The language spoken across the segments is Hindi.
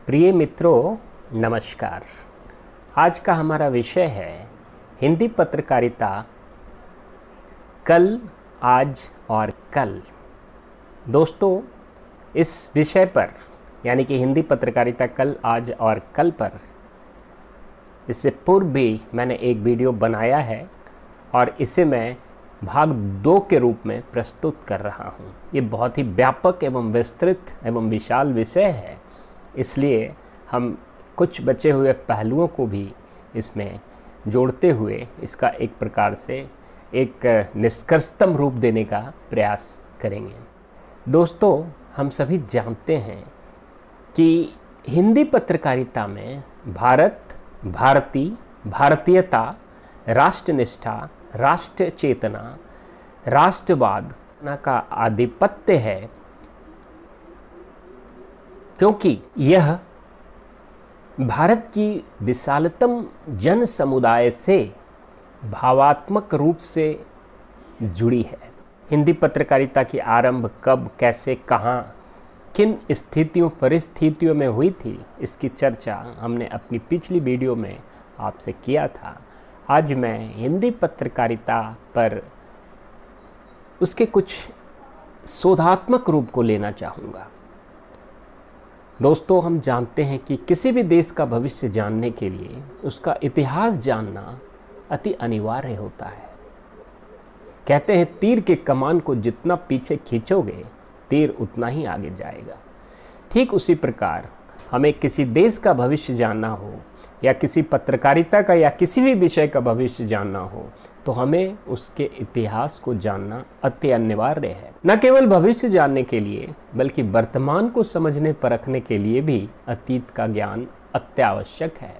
प्रिय मित्रों, नमस्कार। आज का हमारा विषय है हिंदी पत्रकारिता कल, आज और कल। दोस्तों, इस विषय पर यानी कि हिंदी पत्रकारिता कल, आज और कल पर इससे पूर्व भी मैंने एक वीडियो बनाया है और इसे मैं भाग 2 के रूप में प्रस्तुत कर रहा हूँ। ये बहुत ही व्यापक एवं विस्तृत एवं विशाल विषय है, इसलिए हम कुछ बचे हुए पहलुओं को भी इसमें जोड़ते हुए इसका एक प्रकार से एक निष्कर्षतम रूप देने का प्रयास करेंगे। दोस्तों, हम सभी जानते हैं कि हिंदी पत्रकारिता में भारत, भारतीयता, राष्ट्रनिष्ठा, राष्ट्र चेतना, राष्ट्रवाद का आधिपत्य है, क्योंकि यह भारत की विशालतम जन समुदाय से भावात्मक रूप से जुड़ी है। हिंदी पत्रकारिता की आरंभ कब, कैसे, कहाँ, किन स्थितियों परिस्थितियों में हुई थी, इसकी चर्चा हमने अपनी पिछली वीडियो में आपसे किया था। आज मैं हिंदी पत्रकारिता पर उसके कुछ शोधात्मक रूप को लेना चाहूँगा। दोस्तों, हम जानते हैं कि किसी भी देश का भविष्य जानने के लिए उसका इतिहास जानना अति अनिवार्य होता है। कहते हैं तीर के कमान को जितना पीछे खींचोगे, तीर उतना ही आगे जाएगा। ठीक उसी प्रकार हमें किसी देश का भविष्य जानना हो या किसी पत्रकारिता का या किसी भी विषय का भविष्य जानना हो, तो हमें उसके इतिहास को जानना अति अनिवार्य है। न केवल भविष्य जानने के लिए बल्कि वर्तमान को समझने परखने के लिए भी अतीत का ज्ञान अत्यावश्यक है।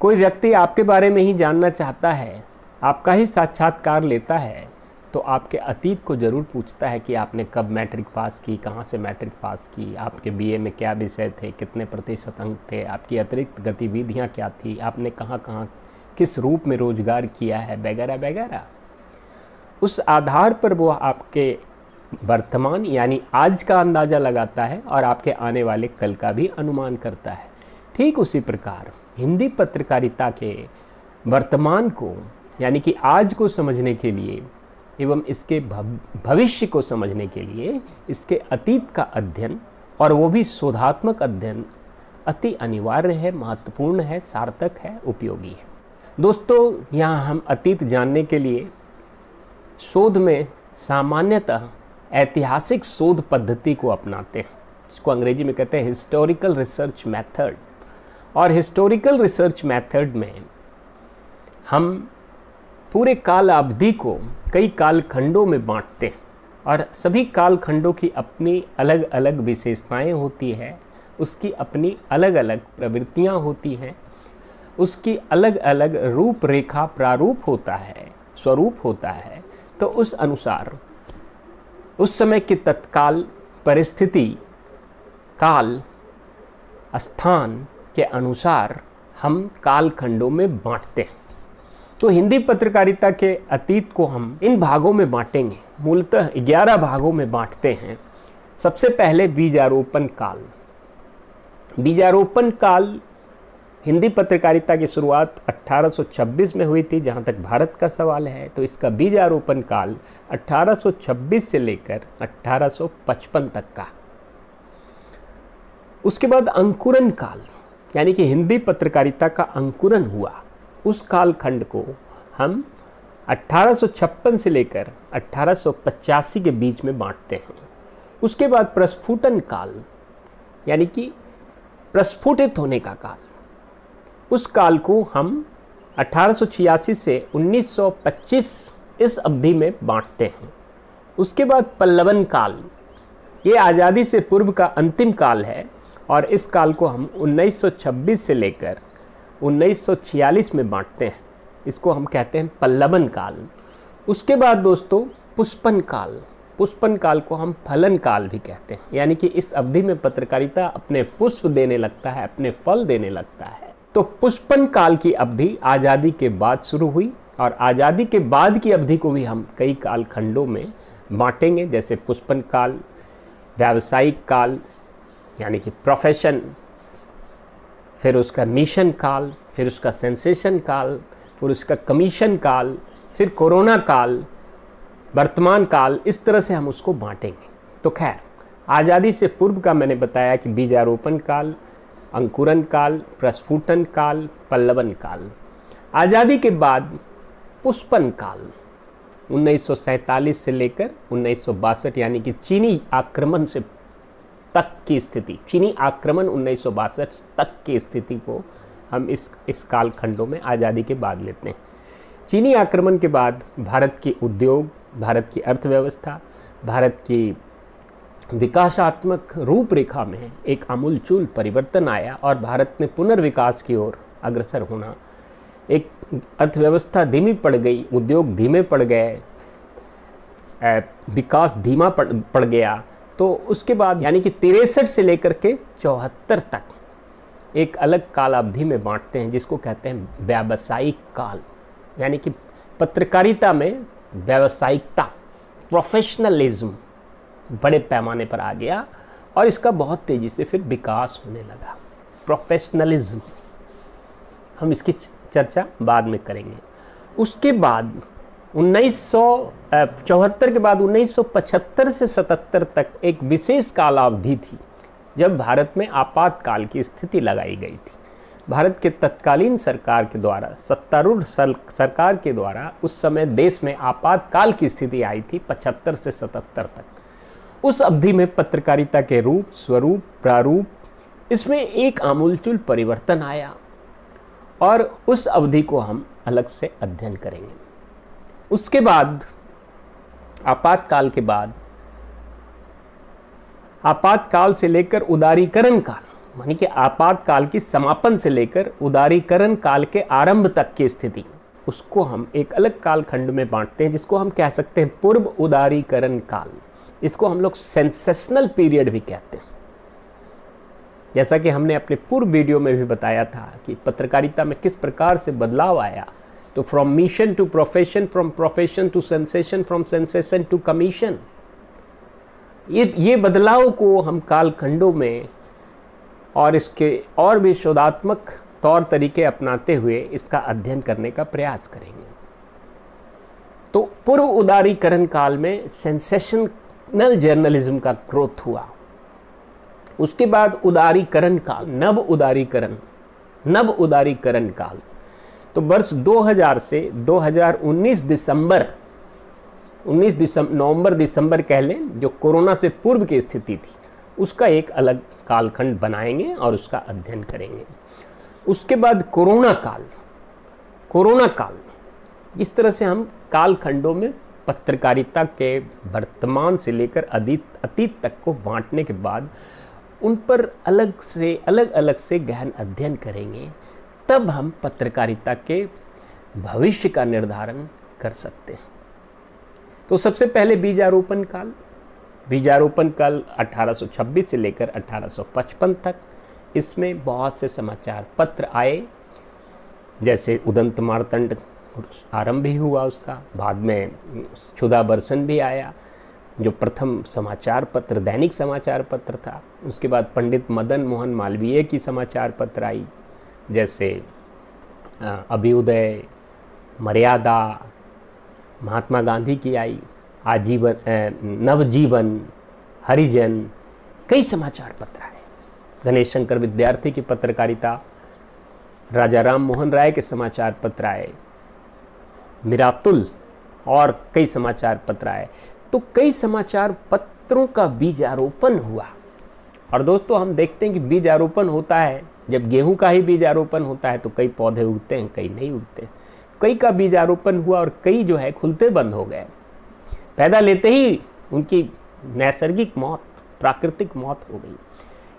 कोई व्यक्ति आपके बारे में ही जानना चाहता है, आपका ही साक्षात्कार लेता है, तो आपके अतीत को ज़रूर पूछता है कि आपने कब मैट्रिक पास की, कहाँ से मैट्रिक पास की, आपके बीए में क्या विषय थे, कितने प्रतिशत अंक थे, आपकी अतिरिक्त गतिविधियाँ क्या थी, आपने कहाँ कहाँ किस रूप में रोजगार किया है, वगैरह वगैरह। उस आधार पर वो आपके वर्तमान यानी आज का अंदाज़ा लगाता है और आपके आने वाले कल का भी अनुमान करता है। ठीक उसी प्रकार हिंदी पत्रकारिता के वर्तमान को यानी कि आज को समझने के लिए एवं इसके भविष्य को समझने के लिए इसके अतीत का अध्ययन, और वो भी शोधात्मक अध्ययन, अति अनिवार्य है, महत्वपूर्ण है, सार्थक है, उपयोगी है। दोस्तों, यहाँ हम अतीत जानने के लिए शोध में सामान्यतः ऐतिहासिक शोध पद्धति को अपनाते हैं। इसको अंग्रेजी में कहते हैं हिस्टोरिकल रिसर्च मेथड। और हिस्टोरिकल रिसर्च मेथड में हम पूरे काल अवधि को कई कालखंडों में बांटते हैं और सभी कालखंडों की अपनी अलग अलग विशेषताएं होती है, उसकी अपनी अलग अलग प्रवृत्तियां होती हैं, उसकी अलग अलग रूपरेखा, प्रारूप होता है, स्वरूप होता है। तो उस अनुसार उस समय की तत्काल परिस्थिति, काल, स्थान के अनुसार हम कालखंडों में बांटते हैं। तो हिंदी पत्रकारिता के अतीत को हम इन भागों में बांटेंगे, मूलतः 11 भागों में बांटते हैं। सबसे पहले बीजारोपण काल। बीजारोपण काल हिंदी पत्रकारिता की शुरुआत 1826 में हुई थी, जहाँ तक भारत का सवाल है। तो इसका बीजारोपण काल 1826 से लेकर 1855 तक का। उसके बाद अंकुरन काल यानी कि हिंदी पत्रकारिता का अंकुरन हुआ, उस कालखंड को हम 1856 से लेकर 1885 के बीच में बांटते हैं। उसके बाद प्रस्फुटन काल यानी कि प्रस्फुटित होने का काल, उस काल को हम 1886 से 1925 इस अवधि में बांटते हैं। उसके बाद पल्लवन काल, ये आज़ादी से पूर्व का अंतिम काल है और इस काल को हम 1926 से लेकर 1946 में बांटते हैं। इसको हम कहते हैं पल्लवन काल। उसके बाद दोस्तों पुष्पन काल, पुष्पन काल को हम फलन काल भी कहते हैं, यानी कि इस अवधि में पत्रकारिता अपने पुष्प देने लगता है, अपने फल देने लगता है। तो पुष्पन काल की अवधि आज़ादी के बाद शुरू हुई और आज़ादी के बाद की अवधि को भी हम कई कालखंडों में बांटेंगे, जैसे पुष्पन काल, व्यावसायिक काल यानी कि प्रोफेशन फिर उसका मिशन काल, फिर उसका सेंसेशन काल, फिर उसका कमीशन काल, फिर कोरोना काल, वर्तमान काल, इस तरह से हम उसको बांटेंगे। तो खैर, आज़ादी से पूर्व का मैंने बताया कि बीजारोपण काल, अंकुरन काल, प्रस्फुटन काल, पल्लवन काल। आज़ादी के बाद पुष्पन काल 1947 से लेकर 1962, यानी कि चीनी आक्रमण से तक की स्थिति, चीनी आक्रमण 1962 तक की स्थिति को हम इस कालखंडों में आज़ादी के बाद लेते हैं। चीनी आक्रमण के बाद भारत की उद्योग, भारत की अर्थव्यवस्था, भारत की विकासात्मक रूपरेखा में एक आमूलचूल परिवर्तन आया और भारत ने पुनर्विकास की ओर अग्रसर होना, एक अर्थव्यवस्था धीमी पड़ गई, उद्योग धीमे पड़ गए, विकास धीमा पड़ गया। तो उसके बाद यानी कि 63 से लेकर के 74 तक एक अलग काल अवधि में बांटते हैं, जिसको कहते हैं व्यावसायिक काल। यानी कि पत्रकारिता में व्यावसायिकता, प्रोफेशनलिज्म बड़े पैमाने पर आ गया और इसका बहुत तेज़ी से फिर विकास होने लगा। प्रोफेशनलिज्म, हम इसकी चर्चा बाद में करेंगे। उसके बाद 1974 के बाद 1975 से 77 तक एक विशेष कालावधि थी जब भारत में आपातकाल की स्थिति लगाई गई थी। भारत के तत्कालीन सरकार के द्वारा, सत्तारूढ़ सरकार के द्वारा उस समय देश में आपातकाल की स्थिति आई थी 75 से 77 तक। उस अवधि में पत्रकारिता के रूप, स्वरूप, प्रारूप, इसमें एक आमूलचूल परिवर्तन आया और उस अवधि को हम अलग से अध्ययन करेंगे। उसके बाद आपातकाल के बाद, आपातकाल से लेकर उदारीकरण काल, मानी कि आपातकाल की समापन से लेकर उदारीकरण काल के आरंभ तक की स्थिति, उसको हम एक अलग कालखंड में बांटते हैं, जिसको हम कह सकते हैं पूर्व उदारीकरण काल। इसको हम लोग सेंसेशनल पीरियड भी कहते हैं। जैसा कि हमने अपने पूर्व वीडियो में भी बताया था कि पत्रकारिता में किस प्रकार से बदलाव आया। तो from mission to profession, from profession to sensation, from sensation to commission, ये बदलाव को हम कालखंडों में और इसके और भी शोधात्मक तौर तरीके अपनाते हुए इसका अध्ययन करने का प्रयास करेंगे। तो पूर्व उदारीकरण काल में सेंसेशनल जर्नलिज्म का ग्रोथ हुआ। उसके बाद उदारीकरण काल, नव उदारीकरण काल। तो वर्ष 2000 से 2019 नवंबर दिसंबर कह लें, जो कोरोना से पूर्व की स्थिति थी, उसका एक अलग कालखंड बनाएंगे और उसका अध्ययन करेंगे। उसके बाद कोरोना काल, इस तरह से हम कालखंडों में पत्रकारिता के वर्तमान से लेकर अतीत तक को बांटने के बाद उन पर अलग अलग से गहन अध्ययन करेंगे। तब हम पत्रकारिता के भविष्य का निर्धारण कर सकते हैं। तो सबसे पहले बीजारोपण काल 1826 से लेकर 1855 तक। इसमें बहुत से समाचार पत्र आए, जैसे उदंत मार्तंड आरंभ भी हुआ उसका, बाद में क्षुधा बरसन भी आया जो प्रथम समाचार पत्र, दैनिक समाचार पत्र था। उसके बाद पंडित मदन मोहन मालवीय की समाचार पत्र आई, जैसे अभ्युदय, मर्यादा, महात्मा गांधी की आई, आजीवन, नवजीवन, हरिजन, कई समाचार पत्र आए। गणेश शंकर विद्यार्थी की पत्रकारिता, राजा राम मोहन राय के समाचार पत्र आए, मिरातुल और कई समाचार पत्र आए। तो कई समाचार पत्रों का बीजारोपण हुआ। और दोस्तों, हम देखते हैं कि बीजारोपण होता है, जब गेहूं का ही बीजारोपण होता है तो कई पौधे उगते हैं, कई नहीं उगते। कई का बीजारोपण हुआ और कई जो है खुलते बंद हो गए। पैदा लेते ही उनकी नैसर्गिक मौत, प्राकृतिक मौत हो गई।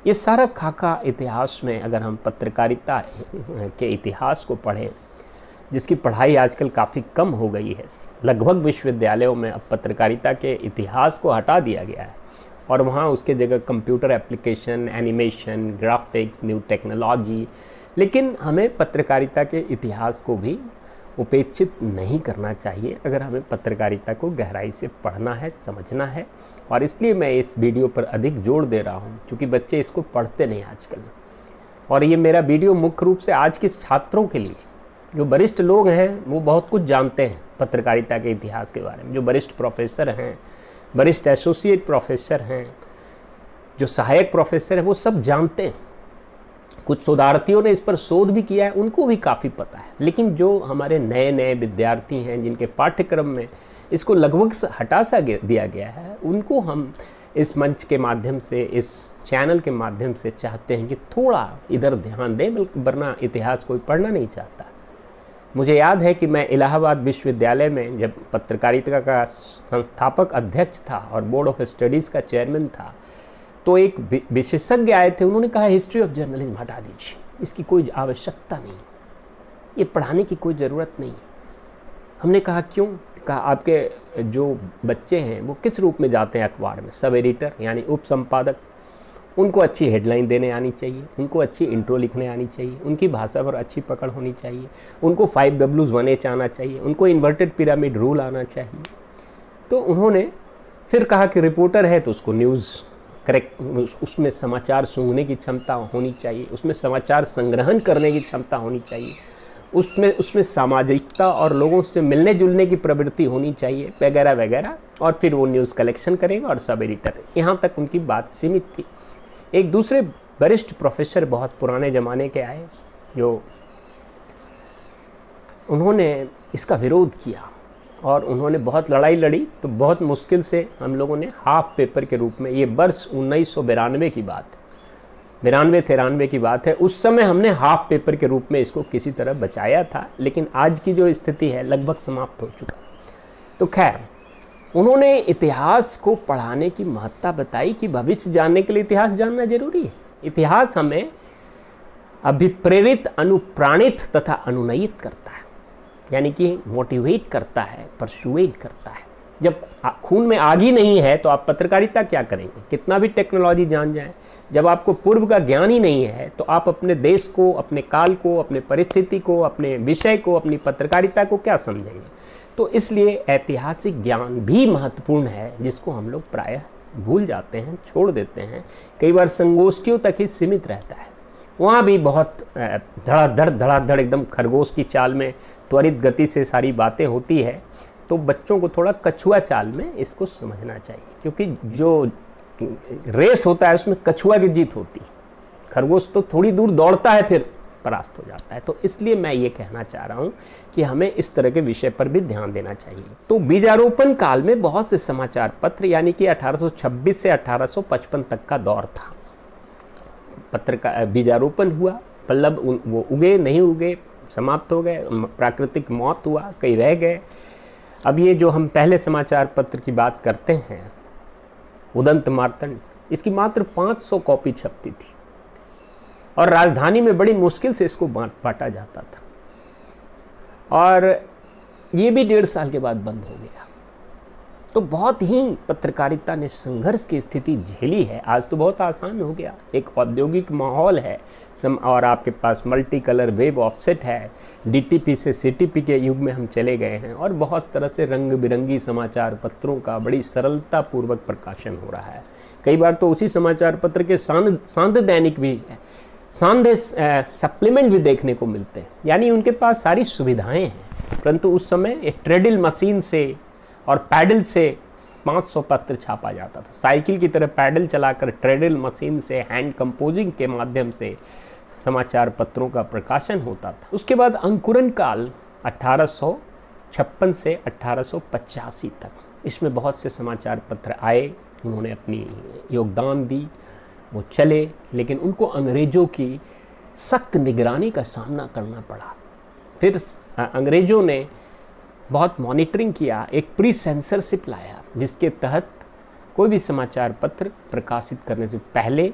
ये सारा खाका इतिहास में, अगर हम पत्रकारिता के इतिहास को पढ़ें, जिसकी पढ़ाई आजकल काफ़ी कम हो गई है, लगभग विश्वविद्यालयों में अब पत्रकारिता के इतिहास को हटा दिया गया है और वहाँ उसके जगह computer application, animation, graphics, new technology. लेकिन हमें पत्रकारिता के इतिहास को भी उपेक्षित नहीं करना चाहिए अगर हमें पत्रकारिता को गहराई से पढ़ना है, समझना है। और इसलिए मैं इस वीडियो पर अधिक जोर दे रहा हूँ, क्योंकि बच्चे इसको पढ़ते नहीं आजकल। और ये मेरा वीडियो मुख्य रूप से आज के छात्रों के लिए, जो वरिष्ठ लोग हैं वो बहुत कुछ जानते हैं पत्रकारिता के इतिहास के बारे में, जो वरिष्ठ प्रोफेसर हैं, वरिष्ठ एसोसिएट प्रोफेसर हैं, जो सहायक प्रोफेसर हैं, वो सब जानते हैं। कुछ शोधार्थियों ने इस पर शोध भी किया है, उनको भी काफ़ी पता है। लेकिन जो हमारे नए नए विद्यार्थी हैं जिनके पाठ्यक्रम में इसको लगभग हटा सा दिया गया है, उनको हम इस मंच के माध्यम से, इस चैनल के माध्यम से चाहते हैं कि थोड़ा इधर ध्यान दें, वरना इतिहास कोई पढ़ना नहीं चाहता। मुझे याद है कि मैं इलाहाबाद विश्वविद्यालय में जब पत्रकारिता का संस्थापक अध्यक्ष था और बोर्ड ऑफ स्टडीज़ का चेयरमैन था, तो एक विशेषज्ञ आए थे, उन्होंने कहा हिस्ट्री ऑफ जर्नलिज्म हटा दीजिए, इसकी कोई आवश्यकता नहीं, ये पढ़ाने की कोई ज़रूरत नहीं। हमने कहा क्यों? कहा आपके जो बच्चे हैं वो किस रूप में जाते हैं अखबार में, सब एडिटर यानी उप संपादक, उनको अच्छी हेडलाइन देने आनी चाहिए, उनको अच्छी इंट्रो लिखने आनी चाहिए, उनकी भाषा पर अच्छी पकड़ होनी चाहिए, उनको 5Ws 1H आना चाहिए, उनको इन्वर्टेड पिरामिड रूल आना चाहिए। तो उन्होंने फिर कहा कि रिपोर्टर है तो उसको न्यूज़ करेक्ट, उसमें समाचार सूंघने की क्षमता होनी चाहिए, उसमें समाचार संग्रहण करने की क्षमता होनी चाहिए, उसमें सामाजिकता और लोगों से मिलने जुलने की प्रवृत्ति होनी चाहिए, वगैरह वगैरह। और फिर वो न्यूज़ कलेक्शन करेगा और सब एडिटर। यहाँ तक उनकी बात सीमित थी। एक दूसरे वरिष्ठ प्रोफेसर बहुत पुराने ज़माने के आए, जो उन्होंने इसका विरोध किया और उन्होंने बहुत लड़ाई लड़ी। तो बहुत मुश्किल से हम लोगों ने हाफ पेपर के रूप में, ये वर्ष 1992 की बात है, 92-93 की बात है, उस समय हमने हाफ पेपर के रूप में इसको किसी तरह बचाया था। लेकिन आज की जो स्थिति है लगभग समाप्त हो चुका। तो खैर, उन्होंने इतिहास को पढ़ाने की महत्ता बताई कि भविष्य जानने के लिए इतिहास जानना जरूरी है। इतिहास हमें अभिप्रेरित, अनुप्राणित तथा अनुनयित करता है, यानी कि मोटिवेट करता है, परसुएड करता है। जब खून में आग ही नहीं है तो आप पत्रकारिता क्या करेंगे? कितना भी टेक्नोलॉजी जान जाए, जब आपको पूर्व का ज्ञान ही नहीं है तो आप अपने देश को, अपने काल को, अपने परिस्थिति को, अपने विषय को, अपनी पत्रकारिता को क्या समझेंगे? तो इसलिए ऐतिहासिक ज्ञान भी महत्वपूर्ण है, जिसको हम लोग प्रायः भूल जाते हैं, छोड़ देते हैं, कई बार संगोष्ठियों तक ही सीमित रहता है। वहाँ भी बहुत धड़ाधड़ एकदम खरगोश की चाल में त्वरित गति से सारी बातें होती है। तो बच्चों को थोड़ा कछुआ चाल में इसको समझना चाहिए, क्योंकि जो रेस होता है उसमें कछुआ की जीत होती है, खरगोश तो थोड़ी दूर दौड़ता है फिर परास्त हो जाता है। तो इसलिए मैं ये कहना चाह रहा हूँ कि हमें इस तरह के विषय पर भी ध्यान देना चाहिए। तो बीजारोपण काल में बहुत से समाचार पत्र, यानी कि 1826 से 1855 तक का दौर था। पत्र का बीजारोपण हुआ, मतलब वो उगे नहीं उगे, समाप्त हो गए, प्राकृतिक मौत हुआ, कई रह गए। अब ये जो हम पहले समाचार पत्र की बात करते हैं, उदंत मार्तंड, इसकी मात्र 500 कॉपी छपती थी और राजधानी में बड़ी मुश्किल से इसको बांटा जाता था, और ये भी 1.5 साल के बाद बंद हो गया। तो बहुत ही पत्रकारिता ने संघर्ष की स्थिति झेली है। आज तो बहुत आसान हो गया, एक औद्योगिक माहौल है और आपके पास मल्टी कलर वेब ऑफसेट है, डीटीपी से सीटीपी के युग में हम चले गए हैं, और बहुत तरह से रंग बिरंगी समाचार पत्रों का बड़ी सरलता पूर्वक प्रकाशन हो रहा है। कई बार तो उसी समाचार पत्र के सांध्य दैनिक भी है, सांध्य सप्लीमेंट भी देखने को मिलते हैं, यानी उनके पास सारी सुविधाएं हैं। परंतु उस समय एक ट्रेडल मशीन से और पैडल से 500 पत्र छापा जाता था, साइकिल की तरह पैडल चलाकर ट्रेडल मशीन से हैंड कंपोजिंग के माध्यम से समाचार पत्रों का प्रकाशन होता था। उसके बाद अंकुरन काल 1856 से 1885 तक, इसमें बहुत से समाचार पत्र आए, उन्होंने अपनी योगदान दी, वो चले, लेकिन उनको अंग्रेज़ों की सख्त निगरानी का सामना करना पड़ा। फिर अंग्रेज़ों ने बहुत मॉनिटरिंग किया, एक प्री सेंसरशिप लाया, जिसके तहत कोई भी समाचार पत्र प्रकाशित करने से पहले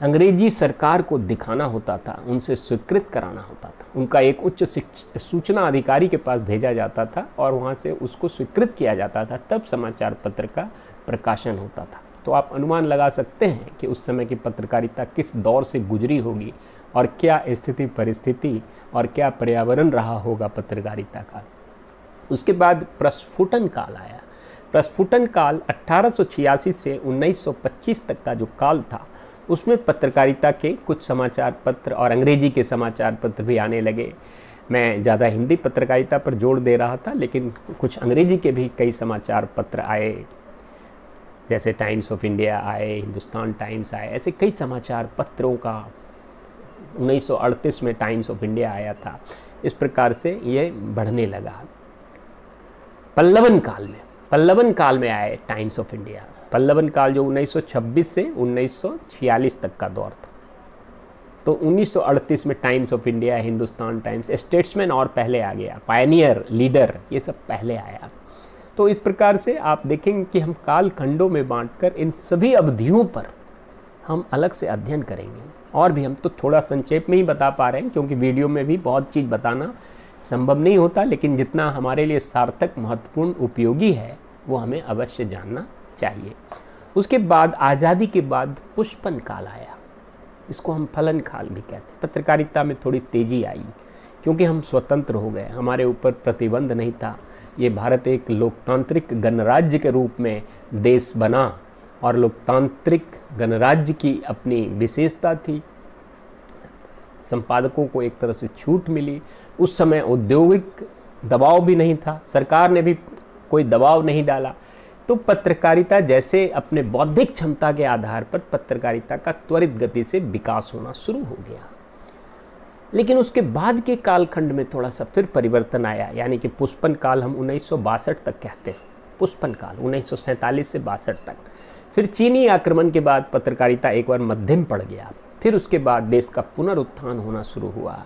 अंग्रेजी सरकार को दिखाना होता था, उनसे स्वीकृत कराना होता था, उनका एक उच्च सूचना अधिकारी के पास भेजा जाता था और वहाँ से उसको स्वीकृत किया जाता था, तब समाचार पत्र का प्रकाशन होता था। तो आप अनुमान लगा सकते हैं कि उस समय की पत्रकारिता किस दौर से गुजरी होगी और क्या स्थिति परिस्थिति और क्या पर्यावरण रहा होगा पत्रकारिता का। उसके बाद प्रस्फुटन काल आया। प्रस्फुटन काल 1886 से 1925 तक का जो काल था, उसमें पत्रकारिता के कुछ समाचार पत्र और अंग्रेजी के समाचार पत्र भी आने लगे। मैं ज़्यादा हिंदी पत्रकारिता पर जोर दे रहा था, लेकिन कुछ अंग्रेजी के भी कई समाचार पत्र आए, जैसे टाइम्स ऑफ इंडिया आए, हिंदुस्तान टाइम्स आए। ऐसे कई समाचार पत्रों का 1938 में टाइम्स ऑफ इंडिया आया था। इस प्रकार से ये बढ़ने लगा। पल्लवन काल में आए टाइम्स ऑफ इंडिया। पल्लवन काल जो 1926 से 1946 तक का दौर था। तो 1938 में times of India, Hindustan times, statesman और पहले आ गया, पायनियर, लीडर, ये सब पहले आया। तो इस प्रकार से आप देखेंगे कि हम काल खंडों में बांटकर इन सभी अवधियों पर हम अलग से अध्ययन करेंगे। और भी हम तो थोड़ा संक्षेप में ही बता पा रहे हैं, क्योंकि वीडियो में भी बहुत चीज़ बताना संभव नहीं होता, लेकिन जितना हमारे लिए सार्थक, महत्वपूर्ण, उपयोगी है वो हमें अवश्य जानना चाहिए। उसके बाद आज़ादी के बाद पुष्पन काल आया। इसको हम फलन काल भी कहते हैं। पत्रकारिता में थोड़ी तेज़ी आई क्योंकि हम स्वतंत्र हो गए, हमारे ऊपर प्रतिबंध नहीं था। ये भारत एक लोकतांत्रिक गणराज्य के रूप में देश बना और लोकतांत्रिक गणराज्य की अपनी विशेषता थी। संपादकों को एक तरह से छूट मिली। उस समय औद्योगिक दबाव भी नहीं था, सरकार ने भी कोई दबाव नहीं डाला। तो पत्रकारिता जैसे अपने बौद्धिक क्षमता के आधार पर पत्रकारिता का त्वरित गति से विकास होना शुरू हो गया। लेकिन उसके बाद के कालखंड में थोड़ा सा फिर परिवर्तन आया, यानी कि पुष्पन काल हम 1962 तक कहते हैं। पुष्पन काल 1947 से 62 तक। फिर चीनी आक्रमण के बाद पत्रकारिता एक बार मध्यम पड़ गया। फिर उसके बाद देश का पुनरुत्थान होना शुरू हुआ।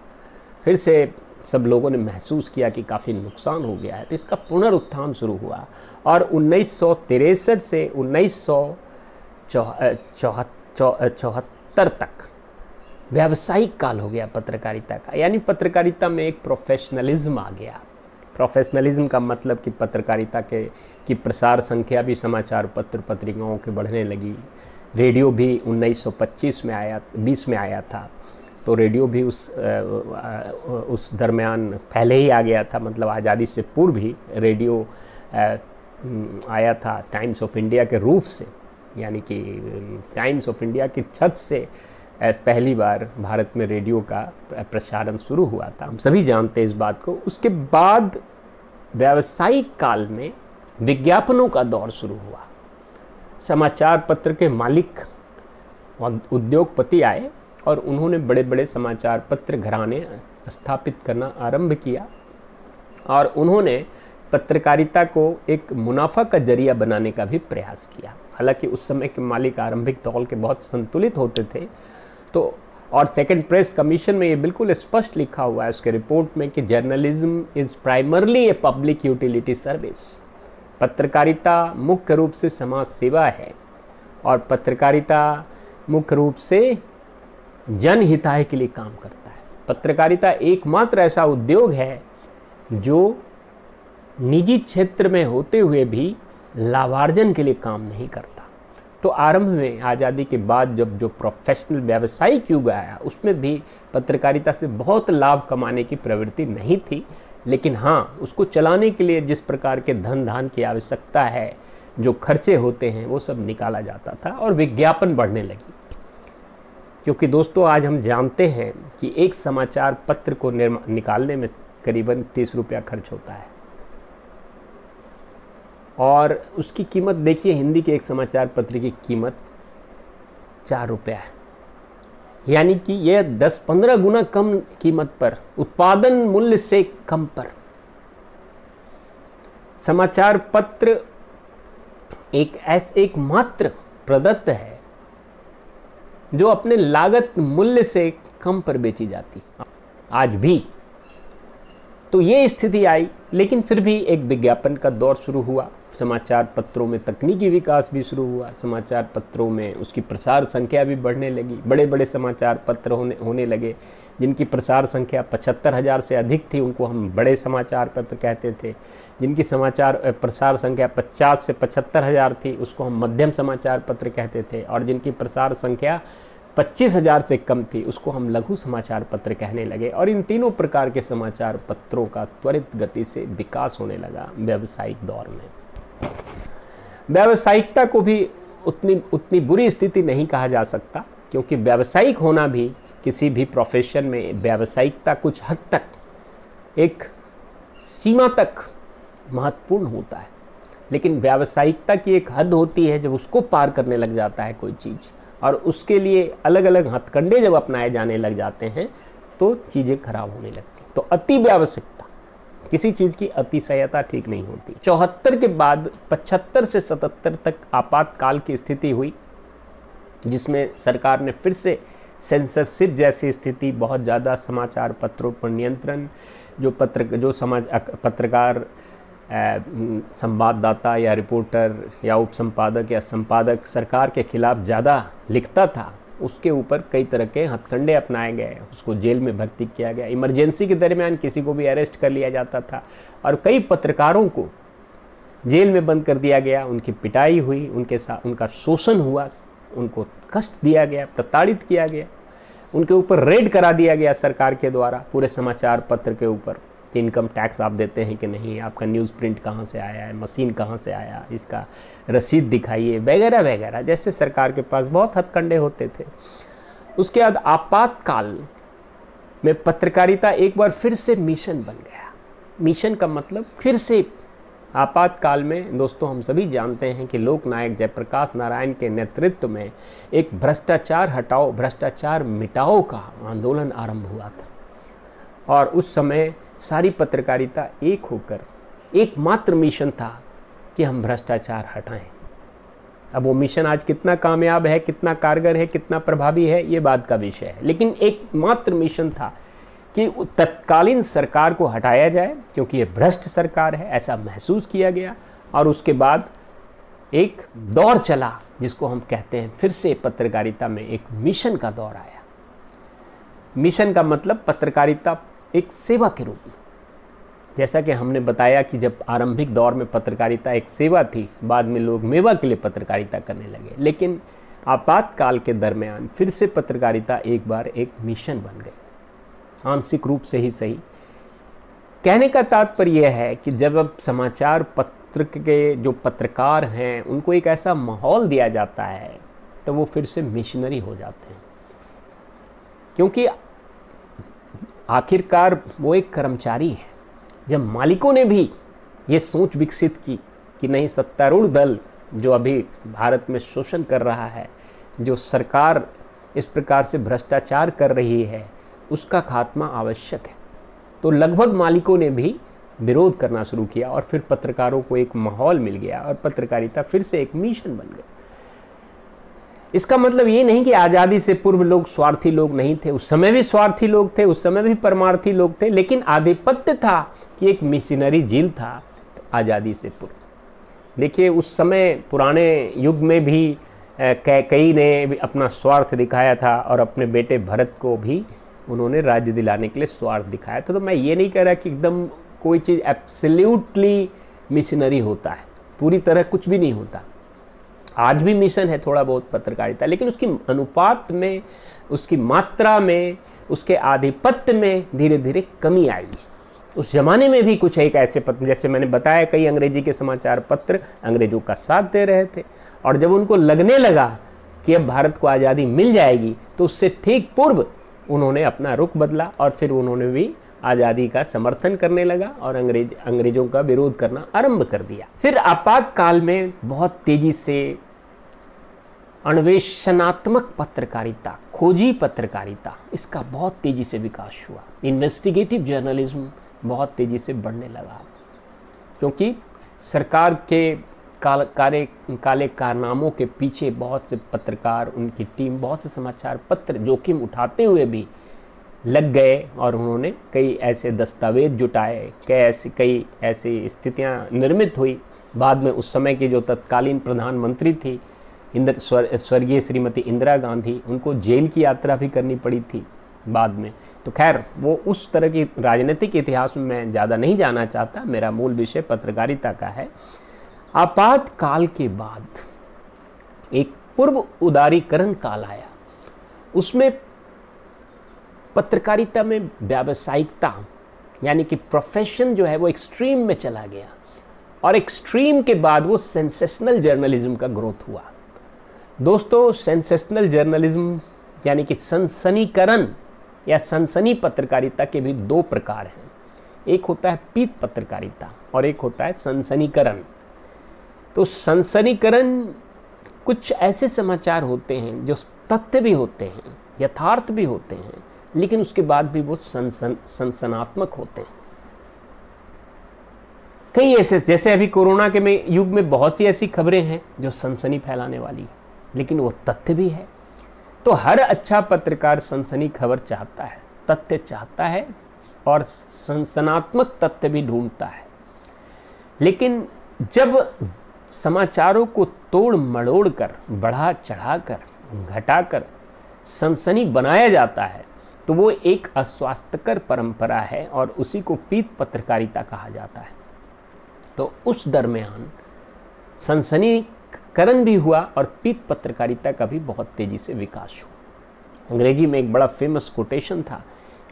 फिर से सब लोगों ने महसूस किया कि काफ़ी नुकसान हो गया है, तो इसका पुनरुत्थान शुरू हुआ। और 1963 से 1974 तक व्यावसायिक काल हो गया पत्रकारिता का, यानी पत्रकारिता में एक प्रोफेशनलिज्म आ गया। प्रोफेशनलिज्म का मतलब कि पत्रकारिता की प्रसार संख्या भी समाचार पत्र पत्रिकाओं के बढ़ने लगी। रेडियो भी 1925 में आया, 20 में आया था, तो रेडियो भी उस दरमियान पहले ही आ गया था, मतलब आज़ादी से पूर्व ही रेडियो आया था टाइम्स ऑफ इंडिया के रूप से, यानी कि टाइम्स ऑफ इंडिया की छत से पहली बार भारत में रेडियो का प्रसारण शुरू हुआ था। हम सभी जानते हैं इस बात को। उसके बाद व्यावसायिक काल में विज्ञापनों का दौर शुरू हुआ। समाचार पत्र के मालिक उद्योगपति आए और उन्होंने बड़े बड़े समाचार पत्र घराने स्थापित करना आरंभ किया और उन्होंने पत्रकारिता को एक मुनाफा का जरिया बनाने का भी प्रयास किया। हालांकि उस समय के मालिक आरंभिक दौर के बहुत संतुलित होते थे। तो और सेकंड प्रेस कमीशन में ये बिल्कुल स्पष्ट लिखा हुआ है उसके रिपोर्ट में कि journalism is primarily a public utility service. पत्रकारिता मुख्य रूप से समाज सेवा है और पत्रकारिता मुख्य रूप से जनहिताय के लिए काम करता है। पत्रकारिता एकमात्र ऐसा उद्योग है जो निजी क्षेत्र में होते हुए भी लाभार्जन के लिए काम नहीं करता। तो आरंभ में आज़ादी के बाद जब जो प्रोफेशनल व्यावसायिक युग आया उसमें भी पत्रकारिता से बहुत लाभ कमाने की प्रवृत्ति नहीं थी, लेकिन हाँ, उसको चलाने के लिए जिस प्रकार के धन धान की आवश्यकता है, जो खर्चे होते हैं, वो सब निकाला जाता था और विज्ञापन बढ़ने लगी। क्योंकि दोस्तों आज हम जानते हैं कि एक समाचार पत्र को निकालने में करीबन 30 रुपया खर्च होता है और उसकी कीमत देखिए, हिंदी के एक समाचार पत्र की कीमत 4 रुपया है, यानी कि यह 10-15 गुना कम कीमत पर, उत्पादन मूल्य से कम पर समाचार पत्र एक मात्र प्रदत्त है जो अपने लागत मूल्य से कम पर बेची जाती आज भी। तो ये स्थिति आई, लेकिन फिर भी एक विज्ञापन का दौर शुरू हुआ। समाचार पत्रों में तकनीकी विकास भी शुरू हुआ। समाचार पत्रों में उसकी प्रसार संख्या भी बढ़ने लगी। बड़े बड़े समाचार पत्र होने लगे जिनकी प्रसार संख्या 75,000 से अधिक थी, उनको हम बड़े समाचार पत्र कहते थे। जिनकी समाचार प्रसार संख्या 50 से 75,000 थी, उसको हम मध्यम समाचार पत्र कहते थे। और जिनकी प्रसार संख्या 25,000 से कम थी, उसको हम लघु समाचार पत्र कहने लगे। और इन तीनों प्रकार के समाचार पत्रों का त्वरित गति से विकास होने लगा व्यावसायिक दौर में। व्यावसायिकता को भी उतनी बुरी स्थिति नहीं कहा जा सकता, क्योंकि व्यावसायिक होना भी किसी भी प्रोफेशन में व्यावसायिकता कुछ हद तक, एक सीमा तक महत्वपूर्ण होता है, लेकिन व्यावसायिकता की एक हद होती है जब उसको पार करने लग जाता है कोई चीज़, और उसके लिए अलग अलग हथकंडे जब अपनाए जाने लग जाते हैं तो चीज़ें खराब होने लगती। तो अति व्यावसायिकता, किसी चीज़ की अतिशयता ठीक नहीं होती। 74 के बाद 75 से 77 तक आपातकाल की स्थिति हुई, जिसमें सरकार ने फिर से सेंसरशिप जैसी स्थिति, बहुत ज़्यादा समाचार पत्रों पर नियंत्रण, जो पत्रकार, संवाददाता या रिपोर्टर या उपसंपादक या संपादक सरकार के खिलाफ ज़्यादा लिखता था, उसके ऊपर कई तरह के हथकंडे अपनाए गए, उसको जेल में भर्ती किया गया। इमरजेंसी के दरमियान किसी को भी अरेस्ट कर लिया जाता था और कई पत्रकारों को जेल में बंद कर दिया गया, उनकी पिटाई हुई, उनके साथ उनका शोषण हुआ, उनको कष्ट दिया गया, प्रताड़ित किया गया, उनके ऊपर रेड करा दिया गया सरकार के द्वारा पूरे समाचार पत्र के ऊपर कि इनकम टैक्स आप देते हैं कि नहीं, आपका न्यूज़ प्रिंट कहाँ से आया है, मशीन कहाँ से आया, इसका रसीद दिखाइए, वगैरह वगैरह, जैसे सरकार के पास बहुत हथकंडे होते थे। उसके बाद आपातकाल में पत्रकारिता एक बार फिर से मिशन बन गया। मिशन का मतलब फिर से आपातकाल में दोस्तों हम सभी जानते हैं कि लोकनायक जयप्रकाश नारायण के नेतृत्व में एक भ्रष्टाचार हटाओ भ्रष्टाचार मिटाओ का आंदोलन आरंभ हुआ था, और उस समय सारी पत्रकारिता एक होकर एकमात्र मिशन था कि हम भ्रष्टाचार हटाएं। अब वो मिशन आज कितना कामयाब है, कितना कारगर है, कितना प्रभावी है, ये बात का विषय है, लेकिन एकमात्र मिशन था कि तत्कालीन सरकार को हटाया जाए, क्योंकि ये भ्रष्ट सरकार है, ऐसा महसूस किया गया। और उसके बाद एक दौर चला जिसको हम कहते हैं फिर से पत्रकारिता में एक मिशन का दौर आया। मिशन का मतलब पत्रकारिता एक सेवा के रूप में, जैसा कि हमने बताया कि जब आरंभिक दौर में पत्रकारिता एक सेवा थी, बाद में लोग मेवा के लिए पत्रकारिता करने लगे, लेकिन आपातकाल के दरमियान फिर से पत्रकारिता एक बार एक मिशन बन गई, आंशिक रूप से ही सही। कहने का तात्पर्य यह है कि जब अब समाचार पत्र के जो पत्रकार हैं उनको एक ऐसा माहौल दिया जाता है तो वो फिर से मिशनरी हो जाते हैं, क्योंकि आखिरकार वो एक कर्मचारी है। जब मालिकों ने भी ये सोच विकसित की कि नहीं, सत्तारूढ़ दल जो अभी भारत में शोषण कर रहा है, जो सरकार इस प्रकार से भ्रष्टाचार कर रही है, उसका खात्मा आवश्यक है, तो लगभग मालिकों ने भी विरोध करना शुरू किया और फिर पत्रकारों को एक माहौल मिल गया और पत्रकारिता फिर से एक मिशन बन गई। इसका मतलब ये नहीं कि आज़ादी से पूर्व लोग स्वार्थी लोग नहीं थे, उस समय भी स्वार्थी लोग थे, उस समय भी परमार्थी लोग थे, लेकिन आधिपत्य था कि एक मिशनरी झील था आज़ादी से पूर्व। देखिए उस समय पुराने युग में भी कई ने भी अपना स्वार्थ दिखाया था और अपने बेटे भरत को भी उन्होंने राज्य दिलाने के लिए स्वार्थ दिखाया था। तो मैं ये नहीं कह रहा कि एकदम कोई चीज़ एब्सोल्युटली मिशनरी होता है, पूरी तरह कुछ भी नहीं होता। आज भी मिशन है थोड़ा बहुत पत्रकारिता, लेकिन उसकी अनुपात में, उसकी मात्रा में, उसके आधिपत्य में धीरे धीरे कमी आई। उस ज़माने में भी कुछ एक ऐसे पत्र, जैसे मैंने बताया, कई अंग्रेजी के समाचार पत्र अंग्रेजों का साथ दे रहे थे, और जब उनको लगने लगा कि अब भारत को आज़ादी मिल जाएगी तो उससे ठीक पूर्व उन्होंने अपना रुख बदला और फिर उन्होंने भी आज़ादी का समर्थन करने लगा और अंग्रेजों का विरोध करना आरंभ कर दिया। फिर आपातकाल में बहुत तेज़ी से अन्वेषणात्मक पत्रकारिता, खोजी पत्रकारिता, इसका बहुत तेज़ी से विकास हुआ। इन्वेस्टिगेटिव जर्नलिज्म बहुत तेज़ी से बढ़ने लगा, क्योंकि सरकार के काले कारनामों के पीछे बहुत से पत्रकार, उनकी टीम, बहुत से समाचार पत्र जोखिम उठाते हुए भी लग गए और उन्होंने कई ऐसे दस्तावेज जुटाए, कई ऐसी स्थितियां निर्मित हुई। बाद में उस समय की जो तत्कालीन प्रधानमंत्री थी स्वर्गीय श्रीमती इंदिरा गांधी, उनको जेल की यात्रा भी करनी पड़ी थी बाद में। तो खैर वो उस तरह की राजनीतिक इतिहास में मैं ज़्यादा नहीं जाना चाहता, मेरा मूल विषय पत्रकारिता का है। आपातकाल के बाद एक पूर्व उदारीकरण काल आया, उसमें पत्रकारिता में व्यावसायिकता यानी कि प्रोफेशन जो है वो एक्सट्रीम में चला गया, और एक्सट्रीम के बाद वो सेंसेशनल जर्नलिज्म का ग्रोथ हुआ। दोस्तों, सेंसेशनल जर्नलिज्म यानी कि सनसनीकरण या सनसनी पत्रकारिता के भी दो प्रकार हैं। एक होता है पीत पत्रकारिता और एक होता है सनसनीकरण। तो सनसनीकरण कुछ ऐसे समाचार होते हैं जो तथ्य भी होते हैं, यथार्थ भी होते हैं, लेकिन उसके बाद भी वो सनसनात्मक होते हैं। कई ऐसे, जैसे अभी कोरोना के युग में बहुत सी ऐसी खबरें हैं जो सनसनी फैलाने वाली है, लेकिन वो तथ्य भी है। तो हर अच्छा पत्रकार सनसनी खबर चाहता है, तथ्य चाहता है और सनसनात्मक तथ्य भी ढूंढता है। लेकिन जब समाचारों को तोड़ मड़ोड़ कर, बढ़ा चढ़ाकर, घटाकर सनसनी बनाया जाता है तो वो एक अस्वास्थ्यकर परंपरा है और उसी को पीत पत्रकारिता कहा जाता है। तो उस दरमियान सनसनीकरण भी हुआ और पीत पत्रकारिता का भी बहुत तेजी से विकास हुआ। अंग्रेजी में एक बड़ा फेमस कोटेशन था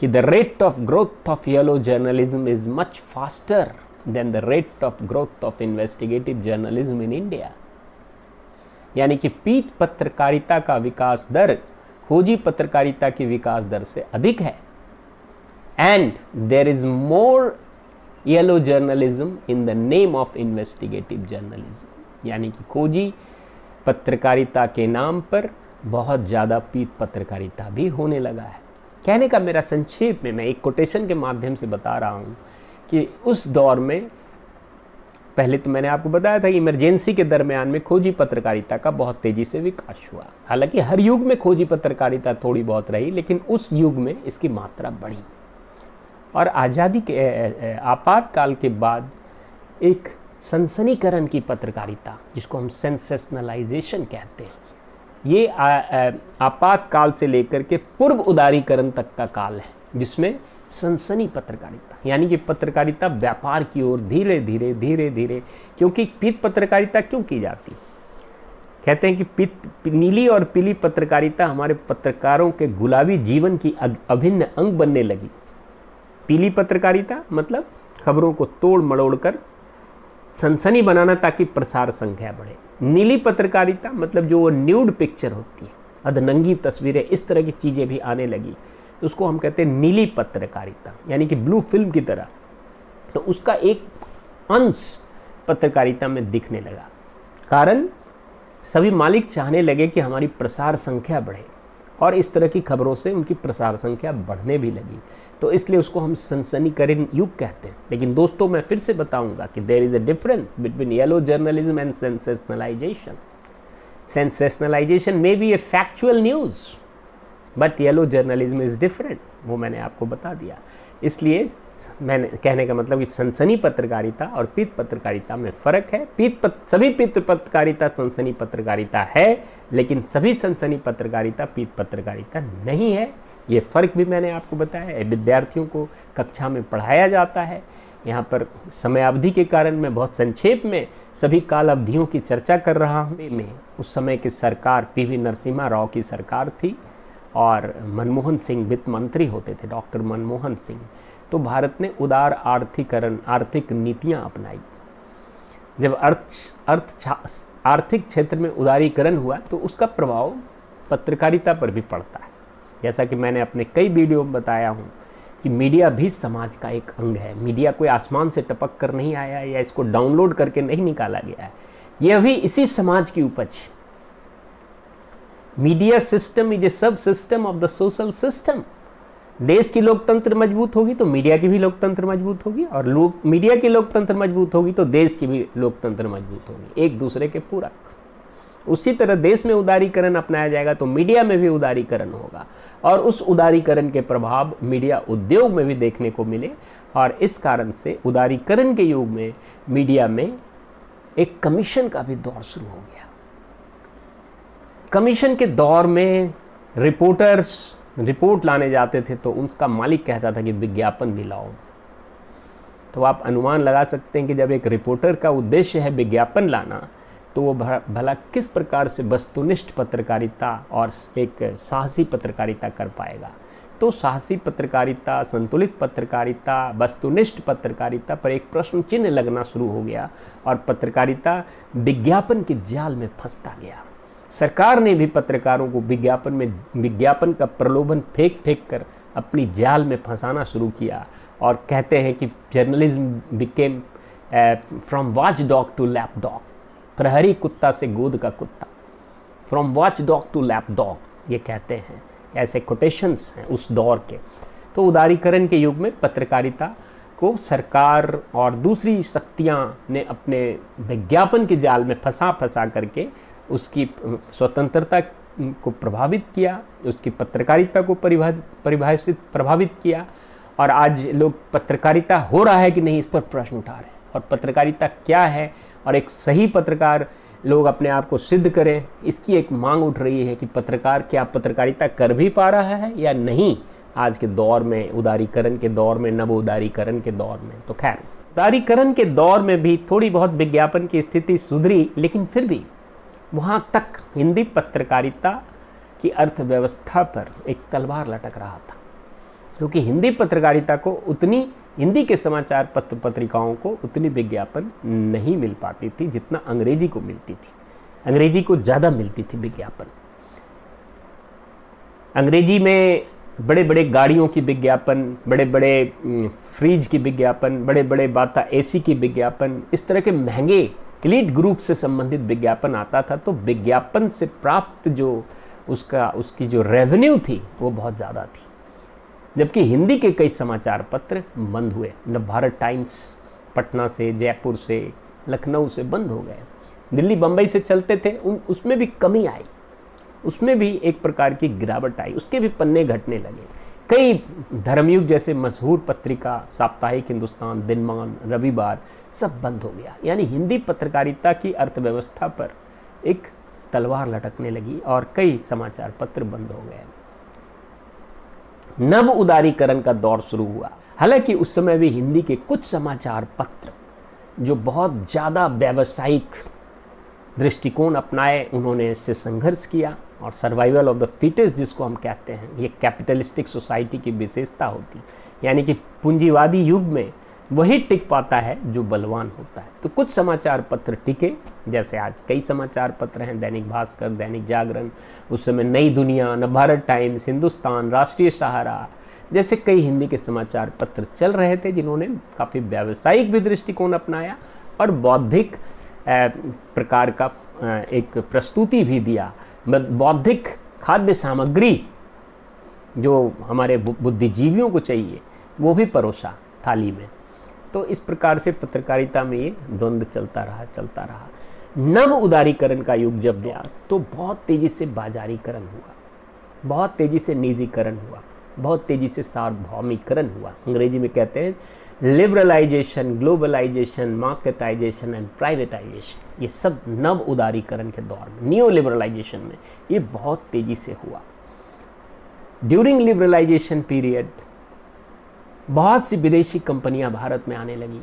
कि the rate of growth of yellow journalism is much faster than the rate of growth of investigative journalism in India. यानी कि पीत पत्रकारिता का विकास दर खोजी पत्रकारिता की विकास दर से अधिक है। And there is more yellow journalism in the name of investigative journalism. यानी कि खोजी पत्रकारिता के नाम पर बहुत ज़्यादा पीत पत्रकारिता भी होने लगा है। कहने का मेरा संक्षेप में मैं एक कोटेशन के माध्यम से बता रहा हूँ कि उस दौर में, पहले तो मैंने आपको बताया था कि इमरजेंसी के दरमियान में खोजी पत्रकारिता का बहुत तेज़ी से विकास हुआ। हालांकि हर युग में खोजी पत्रकारिता थोड़ी बहुत रही, लेकिन उस युग में इसकी मात्रा बढ़ी। और आज़ादी के आपातकाल के बाद एक सनसनीकरण की पत्रकारिता, जिसको हम सेंसेशनलाइजेशन कहते हैं, ये आपातकाल से लेकर के पूर्व उदारीकरण तक का काल है, जिसमें सनसनी पत्रकारिता यानी कि पत्रकारिता व्यापार की ओर धीरे धीरे, क्योंकि पीत पत्रकारिता क्यों की जाती, कहते हैं कि नीली और पीली पत्रकारिता हमारे पत्रकारों के गुलाबी जीवन की अभिन्न अंग बनने लगी। पीली पत्रकारिता मतलब खबरों को तोड़ मड़ोड़ कर सनसनी बनाना ताकि प्रसार संख्या बढ़े। नीली पत्रकारिता मतलब जो वो न्यूड पिक्चर होती है, अधनंगी तस्वीरें, इस तरह की चीज़ें भी आने लगी, तो उसको हम कहते हैं नीली पत्रकारिता, यानी कि ब्लू फिल्म की तरह। तो उसका एक अंश पत्रकारिता में दिखने लगा। कारण सभी मालिक चाहने लगे कि हमारी प्रसार संख्या बढ़े और इस तरह की खबरों से उनकी प्रसार संख्या बढ़ने भी लगी, तो इसलिए उसको हम सनसनीकरण युग कहते हैं। लेकिन दोस्तों, मैं फिर से बताऊंगा कि there is a difference between yellow journalism and sensationalization. Sensationalization may be a factual news, but yellow journalism is different, वो मैंने आपको बता दिया। इसलिए मैंने कहने का मतलब कि सनसनी पत्रकारिता और पीत पत्रकारिता में फ़र्क है। सभी पीत पत्रकारिता सनसनी पत्रकारिता है, लेकिन सभी सनसनी पत्रकारिता पीत पत्रकारिता नहीं है। ये फ़र्क भी मैंने आपको बताया है। विद्यार्थियों को कक्षा में पढ़ाया जाता है। यहाँ पर समयावधि के कारण मैं बहुत संक्षेप में सभी काल अवधियों की चर्चा कर रहा हूँ। में उस समय की सरकार पीवी नरसिम्हा राव की सरकार थी और मनमोहन सिंह वित्त मंत्री होते थे, डॉक्टर मनमोहन सिंह। तो भारत ने उदार आर्थिक नीतियां अपनाई। जब आर्थिक क्षेत्र में उदारीकरण हुआ तो उसका प्रभाव पत्रकारिता पर भी पड़ता है। जैसा कि मैंने अपने कई वीडियो में बताया हूँ कि मीडिया भी समाज का एक अंग है। मीडिया कोई आसमान से टपक कर नहीं आया या इसको डाउनलोड करके नहीं निकाला गया है, यह भी इसी समाज की उपज। मीडिया सिस्टम इज ए सब system of the social system. देश की लोकतंत्र मजबूत होगी तो मीडिया की भी लोकतंत्र मजबूत होगी, और मीडिया की लोकतंत्र मजबूत होगी तो देश की भी लोकतंत्र मजबूत होगी, एक दूसरे के पूरक। उसी तरह देश में उदारीकरण अपनाया जाएगा तो मीडिया में भी उदारीकरण होगा, और उस उदारीकरण के प्रभाव मीडिया उद्योग में भी देखने को मिले। और इस कारण से उदारीकरण के युग में मीडिया में एक कमीशन का भी दौर शुरू हो गया। कमीशन के दौर में रिपोर्टर्स रिपोर्ट लाने जाते थे तो उनका मालिक कहता था कि विज्ञापन भी लाओ। तो आप अनुमान लगा सकते हैं कि जब एक रिपोर्टर का उद्देश्य है विज्ञापन लाना, तो वो भला किस प्रकार से वस्तुनिष्ठ पत्रकारिता और एक साहसी पत्रकारिता कर पाएगा। तो साहसी पत्रकारिता, संतुलित पत्रकारिता, वस्तुनिष्ठ पत्रकारिता पर एक प्रश्न चिन्ह लगना शुरू हो गया और पत्रकारिता विज्ञापन के जाल में फंसता गया। सरकार ने भी पत्रकारों को विज्ञापन का प्रलोभन फेंक फेंक कर अपनी जाल में फंसाना शुरू किया और कहते हैं कि journalism became from watch dog to lap dog, प्रहरी कुत्ता से गोद का कुत्ता, from watch dog to lap dog, ये कहते हैं। ऐसे कोटेशंस हैं उस दौर के। तो उदारीकरण के युग में पत्रकारिता को सरकार और दूसरी शक्तियां ने अपने विज्ञापन के जाल में फंसा करके उसकी स्वतंत्रता को प्रभावित किया, उसकी पत्रकारिता को प्रभावित किया। और आज लोग पत्रकारिता हो रहा है कि नहीं, इस पर प्रश्न उठा रहे हैं। और पत्रकारिता क्या है और एक सही पत्रकार लोग अपने आप को सिद्ध करें, इसकी एक मांग उठ रही है कि पत्रकार क्या पत्रकारिता कर भी पा रहा है या नहीं आज के दौर में, उदारीकरण के दौर में, नव उदारीकरण के दौर में। तो खैर, उदारीकरण के दौर में भी थोड़ी बहुत विज्ञापन की स्थिति सुधरी, लेकिन फिर भी वहाँ तक हिंदी पत्रकारिता की अर्थव्यवस्था पर एक तलवार लटक रहा था, क्योंकि हिंदी पत्रकारिता को उतनी, हिंदी के समाचार पत्र पत्रिकाओं को उतनी विज्ञापन नहीं मिल पाती थी जितना अंग्रेजी को मिलती थी। अंग्रेजी को ज़्यादा मिलती थी विज्ञापन। अंग्रेजी में बड़े बड़े गाड़ियों की विज्ञापन, बड़े बड़े फ्रिज की विज्ञापन, बड़े बड़े बाटा एसी की विज्ञापन, इस तरह के महंगे एलीट ग्रुप से संबंधित विज्ञापन आता था। तो विज्ञापन से प्राप्त जो उसकी जो रेवेन्यू थी वो बहुत ज़्यादा थी। जबकि हिंदी के कई समाचार पत्र बंद हुए। नवभारत टाइम्स पटना से, जयपुर से, लखनऊ से बंद हो गए। दिल्ली बम्बई से चलते थे, उसमें भी कमी आई, उसमें भी एक प्रकार की गिरावट आई, उसके भी पन्ने घटने लगे। कई धर्मयुग जैसे मशहूर पत्रिका, साप्ताहिक हिंदुस्तान, दिनमान, रविवार, सब बंद हो गया। यानी हिंदी पत्रकारिता की अर्थव्यवस्था पर एक तलवार लटकने लगी और कई समाचार पत्र बंद हो गए। नव उदारीकरण का दौर शुरू हुआ। हालांकि उस समय भी हिंदी के कुछ समाचार पत्र जो बहुत ज़्यादा व्यावसायिक दृष्टिकोण अपनाए, उन्होंने इससे संघर्ष किया। और सर्वाइवल ऑफ द फिटेस्ट जिसको हम कहते हैं, ये कैपिटलिस्टिक सोसाइटी की विशेषता होती, यानी कि पूंजीवादी युग में वही टिक पाता है जो बलवान होता है। तो कुछ समाचार पत्र टिके, जैसे आज कई समाचार पत्र हैं, दैनिक भास्कर, दैनिक जागरण, उस समय नई दुनिया, नवभारत टाइम्स, हिंदुस्तान, राष्ट्रीय सहारा जैसे कई हिंदी के समाचार पत्र चल रहे थे, जिन्होंने काफ़ी व्यावसायिक भी दृष्टिकोण अपनाया और बौद्धिक प्रकार का एक प्रस्तुति भी दिया। बौद्धिक खाद्य सामग्री जो हमारे बुद्धिजीवियों को चाहिए वो भी परोसा थाली में। तो इस प्रकार से पत्रकारिता में ये द्वंद्व चलता रहा। नव उदारीकरण का युग जब गया तो बहुत तेज़ी से बाजारीकरण हुआ, बहुत तेज़ी से निजीकरण हुआ, बहुत तेज़ी से सार्वभौमिकरण हुआ। अंग्रेजी में कहते हैं liberalisation, globalisation, marketisation and privatisation. ये सब नव उदारीकरण के दौर में, नियो लिबरलाइजेशन में ये बहुत तेज़ी से हुआ। ड्यूरिंग लिबरलाइजेशन पीरियड बहुत सी विदेशी कंपनियां भारत में आने लगी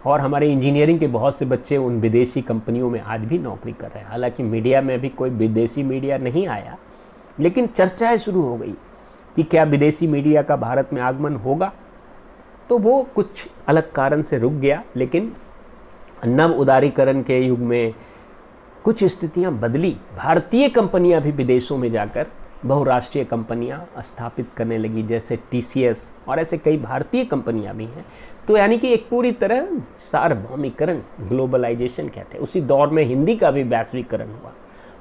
और हमारे इंजीनियरिंग के बहुत से बच्चे उन विदेशी कंपनियों में आज भी नौकरी कर रहे हैं। हालांकि मीडिया में भी कोई विदेशी मीडिया नहीं आया, लेकिन चर्चाएं शुरू हो गई कि क्या विदेशी मीडिया का भारत में आगमन होगा। तो वो कुछ अलग कारण से रुक गया, लेकिन नव उदारीकरण के युग में कुछ स्थितियां बदली। भारतीय कंपनियां भी विदेशों में जाकर बहुराष्ट्रीय कंपनियां स्थापित करने लगी, जैसे TCS और ऐसे कई भारतीय कंपनियां भी हैं। तो यानी कि एक पूरी तरह सार्वभौमिकरण, ग्लोबलाइजेशन कहते हैं। उसी दौर में हिंदी का भी वैश्वीकरण हुआ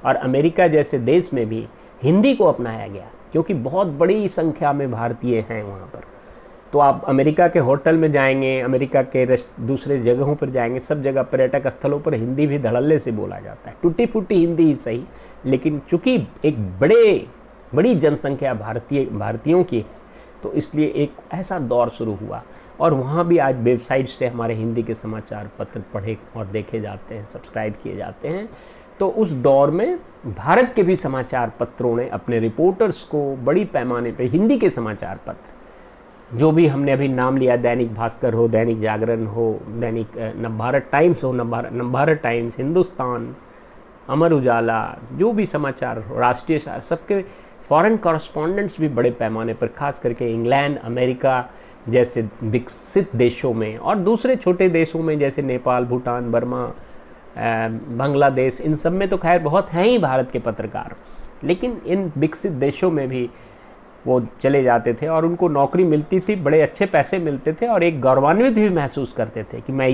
और अमेरिका जैसे देश में भी हिंदी को अपनाया गया, क्योंकि बहुत बड़ी संख्या में भारतीय हैं वहाँ पर। तो आप अमेरिका के होटल में जाएंगे, अमेरिका के दूसरे जगहों पर जाएंगे, सब जगह पर्यटक स्थलों पर हिंदी भी धड़ल्ले से बोला जाता है। टूटी फूटी हिंदी ही सही, लेकिन चूंकि एक बड़ी जनसंख्या भारतीयों की है, तो इसलिए एक ऐसा दौर शुरू हुआ। और वहाँ भी आज वेबसाइट से हमारे हिंदी के समाचार पत्र पढ़े और देखे जाते हैं, सब्सक्राइब किए जाते हैं। तो उस दौर में भारत के भी समाचार पत्रों ने अपने रिपोर्टर्स को बड़ी पैमाने पर, हिंदी के समाचार पत्र जो भी हमने अभी नाम लिया, दैनिक भास्कर हो, दैनिक जागरण हो, दैनिक नवभारत टाइम्स हो, नवभारत टाइम्स, हिंदुस्तान, अमर उजाला, जो भी समाचार, राष्ट्रीय सहारा, सबके फॉरेन कॉरेस्पॉन्डेंट्स भी बड़े पैमाने पर, खास करके इंग्लैंड, अमेरिका जैसे विकसित देशों में और दूसरे छोटे देशों में जैसे नेपाल, भूटान, बर्मा, बांग्लादेश, इन सब में तो खैर बहुत हैं ही भारत के पत्रकार, लेकिन इन विकसित देशों में भी वो चले जाते थे और उनको नौकरी मिलती थी, बड़े अच्छे पैसे मिलते थे और एक गौरवान्वित भी महसूस करते थे कि मैं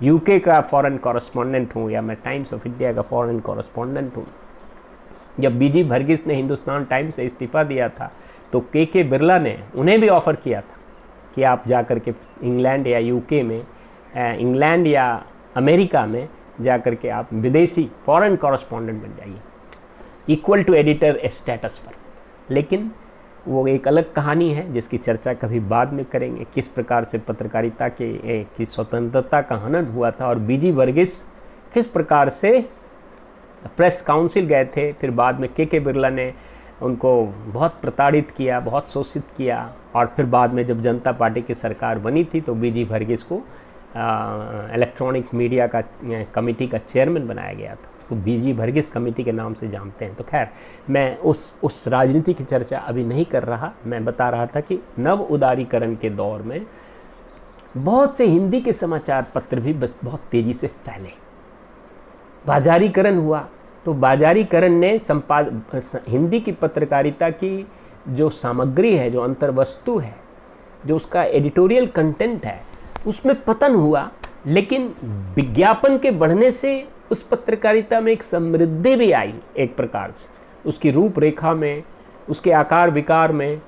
यूके का फॉरेन कॉरेस्पॉन्डेंट हूँ या मैं टाइम्स ऑफ इंडिया का फॉरेन कॉरेस्पॉन्डेंट हूँ। जब बीजी वर्गीस ने हिंदुस्तान टाइम्स से इस्तीफ़ा दिया था तो के बिरला ने उन्हें भी ऑफ़र किया था कि आप जा कर के इंग्लैंड या यूके में, इंग्लैंड या अमेरिका में जा कर के आप विदेशी फॉरेन कॉरेस्पॉन्डेंट बन जाइए, इक्वल टू एडिटर स्टेटस पर। लेकिन वो एक अलग कहानी है जिसकी चर्चा कभी बाद में करेंगे, किस प्रकार से पत्रकारिता की स्वतंत्रता का हनन हुआ था और बीजी वर्गीस किस प्रकार से प्रेस काउंसिल गए थे, फिर बाद में के बिरला ने उनको बहुत प्रताड़ित किया, बहुत शोषित किया और फिर बाद में जब जनता पार्टी की सरकार बनी थी तो बीजी वर्गीस को इलेक्ट्रॉनिक मीडिया का कमेटी का चेयरमैन बनाया गया था, तो बीजी वर्गीस कमेटी के नाम से जानते हैं। तो खैर मैं उस राजनीति की चर्चा अभी नहीं कर रहा, मैं बता रहा था कि नव उदारीकरण के दौर में बहुत से हिंदी के समाचार पत्र भी बस बहुत तेज़ी से फैले। बाजारीकरण हुआ तो बाजारीकरण ने हिंदी की पत्रकारिता की जो सामग्री है, जो अंतर्वस्तु है, जो उसका एडिटोरियल कंटेंट है, उसमें पतन हुआ। लेकिन विज्ञापन के बढ़ने से उस पत्रकारिता में एक समृद्धि भी आई, एक प्रकार से उसकी रूपरेखा में, उसके आकार विकार में,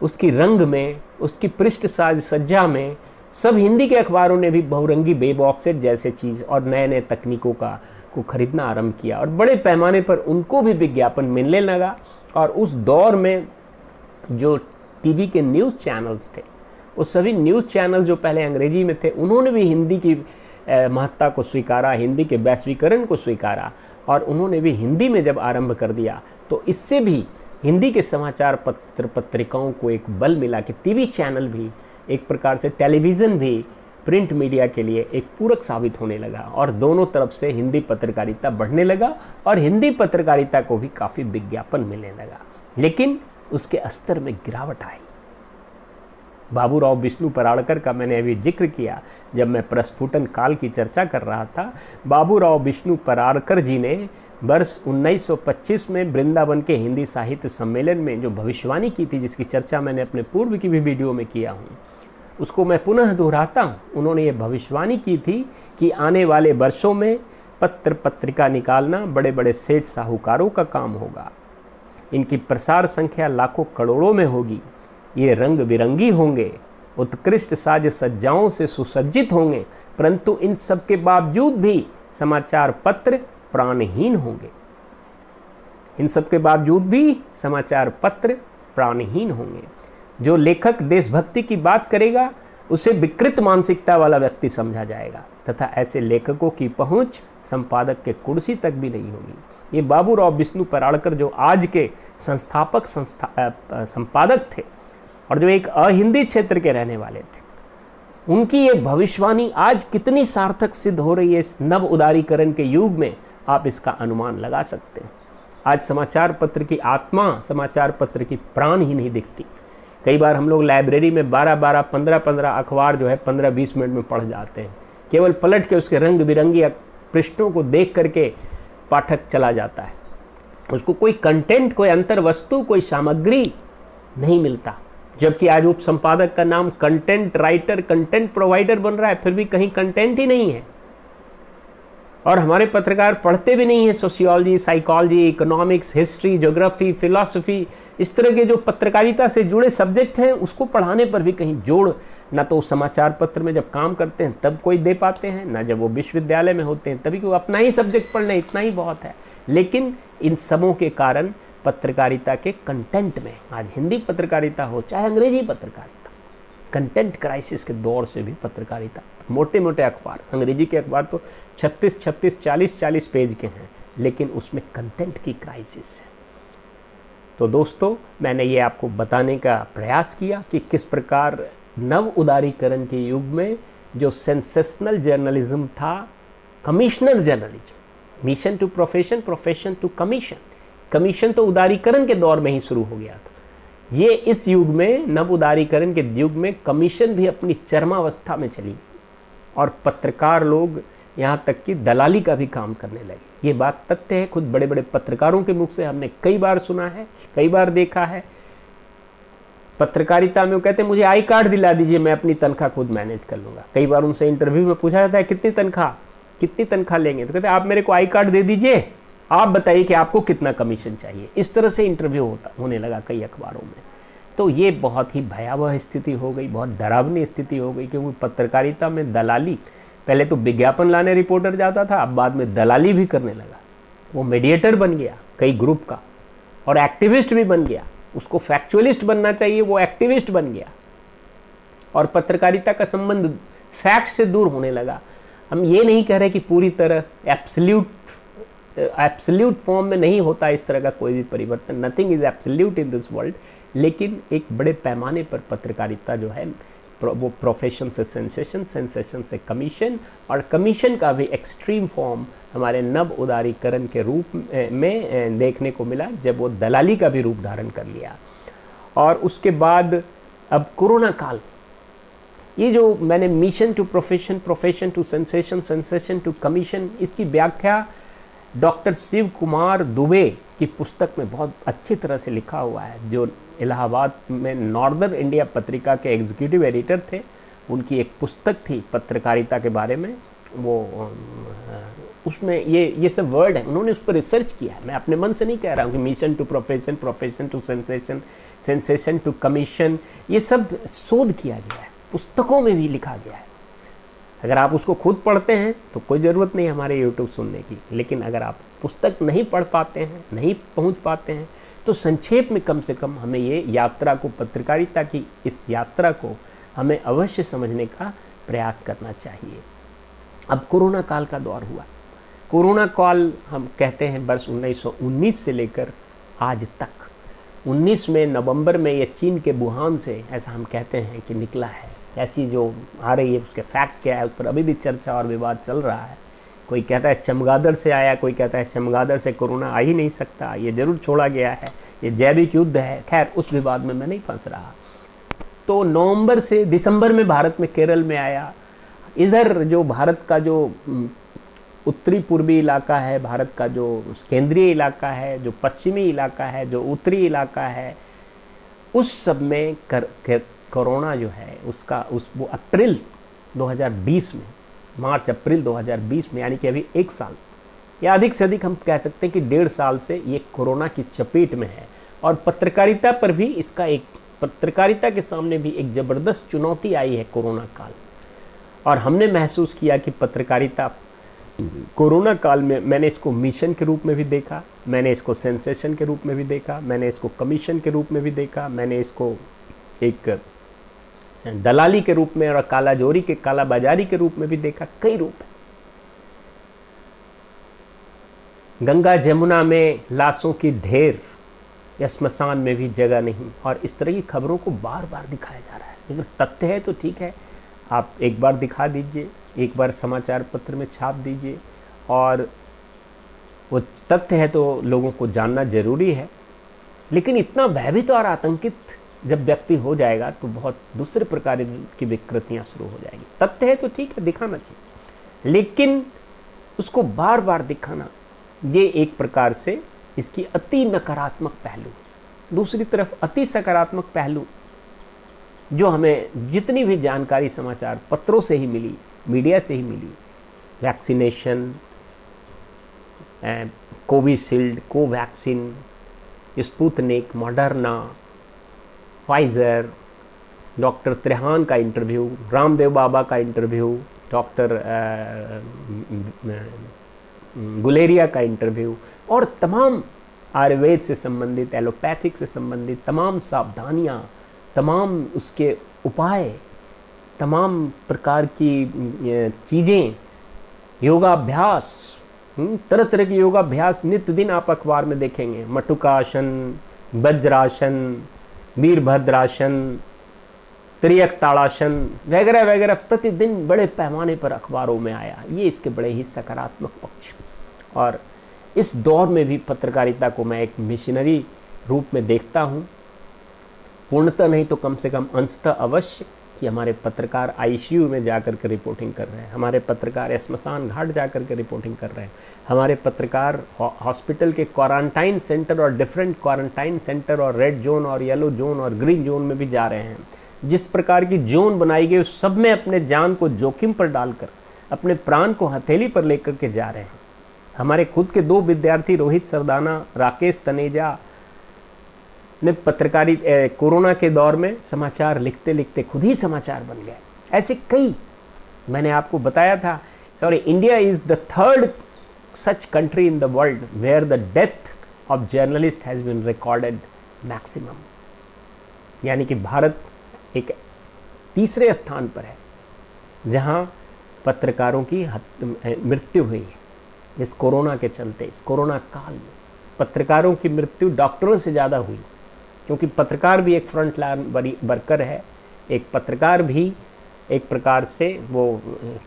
उसकी रंग में, उसकी पृष्ठ साज सज्जा में। सब हिंदी के अखबारों ने भी बहुरंगी वेब ऑफसेट जैसे चीज़ और नए नए तकनीकों को खरीदना आरंभ किया और बड़े पैमाने पर उनको भी विज्ञापन मिलने लगा। और उस दौर में जो टीवी के न्यूज़ चैनल्स थे, वो सभी न्यूज़ चैनल जो पहले अंग्रेजी में थे, उन्होंने भी हिंदी की महत्ता को स्वीकारा, हिंदी के वैश्वीकरण को स्वीकारा और उन्होंने भी हिंदी में जब आरंभ कर दिया तो इससे भी हिंदी के समाचार पत्रिकाओं को एक बल मिला कि टीवी चैनल भी एक प्रकार से, टेलीविज़न भी प्रिंट मीडिया के लिए एक पूरक साबित होने लगा और दोनों तरफ से हिंदी पत्रकारिता बढ़ने लगा और हिंदी पत्रकारिता को भी काफ़ी विज्ञापन मिलने लगा। लेकिन उसके स्तर में गिरावट आई। बाबूराव विष्णु पराड़कर का मैंने अभी जिक्र किया जब मैं प्रस्फुटन काल की चर्चा कर रहा था। बाबूराव विष्णु पराड़कर जी ने वर्ष 1925 में वृंदावन के हिंदी साहित्य सम्मेलन में जो भविष्यवाणी की थी, जिसकी चर्चा मैंने अपने पूर्व की भी वीडियो में किया हूँ, उसको मैं पुनः दोहराता हूँ। उन्होंने ये भविष्यवाणी की थी कि आने वाले वर्षों में पत्र पत्रिका निकालना बड़े बड़े सेठ साहूकारों का काम होगा। इनकी प्रसार संख्या लाखों करोड़ों में होगी। ये रंग बिरंगी होंगे, उत्कृष्ट साज सज्जाओं से सुसज्जित होंगे, परंतु इन सब के बावजूद भी समाचार पत्र प्राणहीन होंगे। इन सब के बावजूद भी समाचार पत्र प्राणहीन होंगे। जो लेखक देशभक्ति की बात करेगा उसे विकृत मानसिकता वाला व्यक्ति समझा जाएगा तथा ऐसे लेखकों की पहुंच संपादक के कुर्सी तक भी नहीं होगी। ये बाबूराव विष्णु पराड़कर जो आज के संस्थापक संपादक थे और जो एक अहिंदी क्षेत्र के रहने वाले थे, उनकी ये भविष्यवाणी आज कितनी सार्थक सिद्ध हो रही है इस नव उदारीकरण के युग में, आप इसका अनुमान लगा सकते हैं। आज समाचार पत्र की आत्मा, समाचार पत्र की प्राण ही नहीं दिखती। कई बार हम लोग लाइब्रेरी में 12-12, 15-15 अखबार जो है 15-20 मिनट में पढ़ जाते हैं। केवल पलट के उसके रंग बिरंगी पृष्ठों को देख करके पाठक चला जाता है, उसको कोई कंटेंट, कोई अंतर वस्तु, कोई सामग्री नहीं मिलता। जबकि आज उप संपादक का नाम कंटेंट राइटर, कंटेंट प्रोवाइडर बन रहा है, फिर भी कहीं कंटेंट ही नहीं है। और हमारे पत्रकार पढ़ते भी नहीं है sociology, psychology, economics, history, geography, philosophy, इस तरह के जो पत्रकारिता से जुड़े सब्जेक्ट हैं उसको पढ़ाने पर भी कहीं जोड़, ना तो समाचार पत्र में जब काम करते हैं तब कोई दे पाते हैं, ना जब वो विश्वविद्यालय में होते हैं तभी, कोई अपना ही सब्जेक्ट पढ़ लें, इतना ही बहुत है। लेकिन इन सबों के कारण पत्रकारिता के कंटेंट में, आज हिंदी पत्रकारिता हो चाहे अंग्रेजी पत्रकारिता, कंटेंट क्राइसिस के दौर से भी पत्रकारिता, मोटे मोटे अखबार, अंग्रेजी के अखबार तो 36-36, 40-40 पेज के हैं, लेकिन उसमें कंटेंट की क्राइसिस है। तो दोस्तों, मैंने ये आपको बताने का प्रयास किया कि किस प्रकार नव उदारीकरण के युग में जो सेंसेशनल जर्नलिज्म था, commissioner journalism, mission to profession, profession to commission, commission तो उदारीकरण के दौर में ही शुरू हो गया था। ये इस युग में, नव उदारीकरण के युग में, कमीशन भी अपनी चरमावस्था में चली और पत्रकार लोग यहाँ तक कि दलाली का भी काम करने लगे। ये बात तथ्य है, खुद बड़े बड़े पत्रकारों के मुख से हमने कई बार सुना है, कई बार देखा है। पत्रकारिता में वो कहते हैं मुझे आई कार्ड दिला दीजिए, मैं अपनी तनख्वाह खुद मैनेज कर लूँगा। कई बार उनसे इंटरव्यू में पूछा जाता है कितनी तनख्वाह लेंगे, तो कहते हैं आप मेरे को आई कार्ड दे दीजिए, आप बताइए कि आपको कितना कमीशन चाहिए। इस तरह से इंटरव्यू होने लगा कई अखबारों में। तो ये बहुत ही भयावह स्थिति हो गई, बहुत डरावनी स्थिति हो गई, क्योंकि पत्रकारिता में दलाली, पहले तो विज्ञापन लाने रिपोर्टर जाता था, अब बाद में दलाली भी करने लगा। वो मीडिएटर बन गया कई ग्रुप का, और एक्टिविस्ट भी बन गया। उसको फैक्चुअलिस्ट बनना चाहिए, वो एक्टिविस्ट बन गया, और पत्रकारिता का संबंध फैक्ट से दूर होने लगा। हम ये नहीं कह रहे कि पूरी तरह एब्सोल्यूट फॉर्म में नहीं होता इस तरह का कोई भी परिवर्तन, nothing is absolute in this world, लेकिन एक बड़े पैमाने पर पत्रकारिता जो है वो प्रोफेशन से सेंसेशन, सेंसेशन से कमीशन, और कमीशन का भी एक्सट्रीम फॉर्म हमारे नव उदारीकरण के रूप में देखने को मिला, जब वो दलाली का भी रूप धारण कर लिया। और उसके बाद अब कोरोना काल, ये जो मैंने mission to profession, profession to sensation, sensation to commission, इसकी व्याख्या डॉक्टर शिव कुमार दुबे की पुस्तक में बहुत अच्छी तरह से लिखा हुआ है, जो इलाहाबाद में नॉर्दर्न इंडिया पत्रिका के एग्जीक्यूटिव एडिटर थे। उनकी एक पुस्तक थी पत्रकारिता के बारे में, वो उसमें ये सब वर्ड है, उन्होंने उस पर रिसर्च किया है। मैं अपने मन से नहीं कह रहा हूँ कि mission to profession, profession to sensation, sensation to commission, ये सब शोध किया गया है, पुस्तकों में भी लिखा गया है। अगर आप उसको खुद पढ़ते हैं तो कोई ज़रूरत नहीं हमारे यूट्यूब सुनने की, लेकिन अगर आप पुस्तक नहीं पढ़ पाते हैं, नहीं पहुंच पाते हैं, तो संक्षेप में कम से कम हमें ये यात्रा को, पत्रकारिता की इस यात्रा को हमें अवश्य समझने का प्रयास करना चाहिए। अब कोरोना काल का दौर हुआ। कोरोना काल हम कहते हैं वर्ष 1919 से लेकर आज तक। 19 में नवंबर में ये चीन के वुहान से, ऐसा हम कहते हैं कि निकला है। ऐसी जो आ रही है उसके फैक्ट क्या है, उस पर अभी भी चर्चा और विवाद चल रहा है। कोई कहता है चमगादड़ से आया, कोई कहता है चमगादड़ से कोरोना आ ही नहीं सकता, ये जरूर छोड़ा गया है, ये जैविक युद्ध है। खैर उस विवाद में मैं नहीं फंस रहा। तो नवंबर से दिसंबर में भारत में, केरल में आया। इधर जो भारत का जो उत्तरी पूर्वी इलाका है, भारत का जो केंद्रीय इलाका है, जो पश्चिमी इलाका है, जो उत्तरी इलाका है, उस सब में कोरोना जो है वो अप्रैल 2020 में, मार्च अप्रैल 2020 में, यानी कि अभी 1 साल या अधिक से अधिक हम कह सकते हैं कि 1.5 साल से ये कोरोना की चपेट में है। और पत्रकारिता पर भी इसका पत्रकारिता के सामने भी एक ज़बरदस्त चुनौती आई है कोरोना काल। और हमने महसूस किया कि पत्रकारिता कोरोना काल में, मैंने इसको मिशन के रूप में भी देखा, मैंने इसको सेंसेशन के रूप में भी देखा, मैंने इसको कमीशन के रूप में भी देखा, मैंने इसको एक दलाली के रूप में और कालाजोरी के, कालाबाजारी के रूप में भी देखा। कई रूप है। गंगा जमुना में लाशों की ढेर या स्मशान में भी जगह नहीं, और इस तरह की खबरों को बार बार दिखाया जा रहा है। अगर तथ्य है तो ठीक है, आप एक बार दिखा दीजिए, एक बार समाचार पत्र में छाप दीजिए, और वो तथ्य है तो लोगों को जानना जरूरी है। लेकिन इतना भयभीत और आतंकित जब व्यक्ति हो जाएगा तो बहुत दूसरे प्रकार की विकृतियाँ शुरू हो जाएगी। तथ्य है तो ठीक है, दिखाना चाहिए, लेकिन उसको बार बार दिखाना, ये एक प्रकार से इसकी अति नकारात्मक पहलू। दूसरी तरफ अति सकारात्मक पहलू जो हमें जितनी भी जानकारी समाचार पत्रों से ही मिली, मीडिया से ही मिली, vaccination, Covishield, Covaxin, Sputnik, Moderna, Pfizer, doctor Trehan का इंटरव्यू, रामदेव बाबा का इंटरव्यू, डॉक्टर गुलेरिया का इंटरव्यू, और तमाम आयुर्वेद से संबंधित, एलोपैथिक से संबंधित तमाम सावधानियाँ, तमाम उसके उपाय, तमाम प्रकार की चीज़ें, योगाभ्यास, तरह तरह के योगाभ्यास नित्य दिन आप अखबार में देखेंगे। मटुकासन, वज्रासन, वीरभद्रासन, त्रियक ताड़ासन वगैरह वगैरह प्रतिदिन बड़े पैमाने पर अखबारों में आया। ये इसके बड़े ही सकारात्मक पक्ष। और इस दौर में भी पत्रकारिता को मैं एक मिशनरी रूप में देखता हूँ, पूर्णतः नहीं तो कम से कम अंशतः अवश्य। कि हमारे पत्रकार आईसीयू में जाकर के रिपोर्टिंग कर रहे हैं, हमारे पत्रकार स्मशान घाट जाकर के रिपोर्टिंग कर रहे हैं, हमारे पत्रकार हॉस्पिटल के क्वारंटाइन सेंटर और डिफरेंट क्वारंटाइन सेंटर और रेड जोन और येलो जोन और ग्रीन जोन में भी जा रहे हैं। जिस प्रकार की जोन बनाई गई उस सब में अपने जान को जोखिम पर डालकर अपने प्राण को हथेली पर लेकर के जा रहे हैं। हमारे खुद के 2 विद्यार्थी रोहित सरदाना, राकेश तनेजा ने पत्रकारी कोरोना के दौर में समाचार लिखते लिखते खुद ही समाचार बन गए। ऐसे कई मैंने आपको बताया था। Sorry, India is the 3rd such country in the world where the death of journalist has been recorded maximum। यानी कि भारत एक तीसरे स्थान पर है जहां पत्रकारों की मृत्यु हुई है। इस कोरोना के चलते, इस कोरोना काल में पत्रकारों की मृत्यु डॉक्टरों से ज़्यादा हुई, क्योंकि पत्रकार भी एक फ्रंट लाइन वर्कर है। एक पत्रकार भी एक प्रकार से वो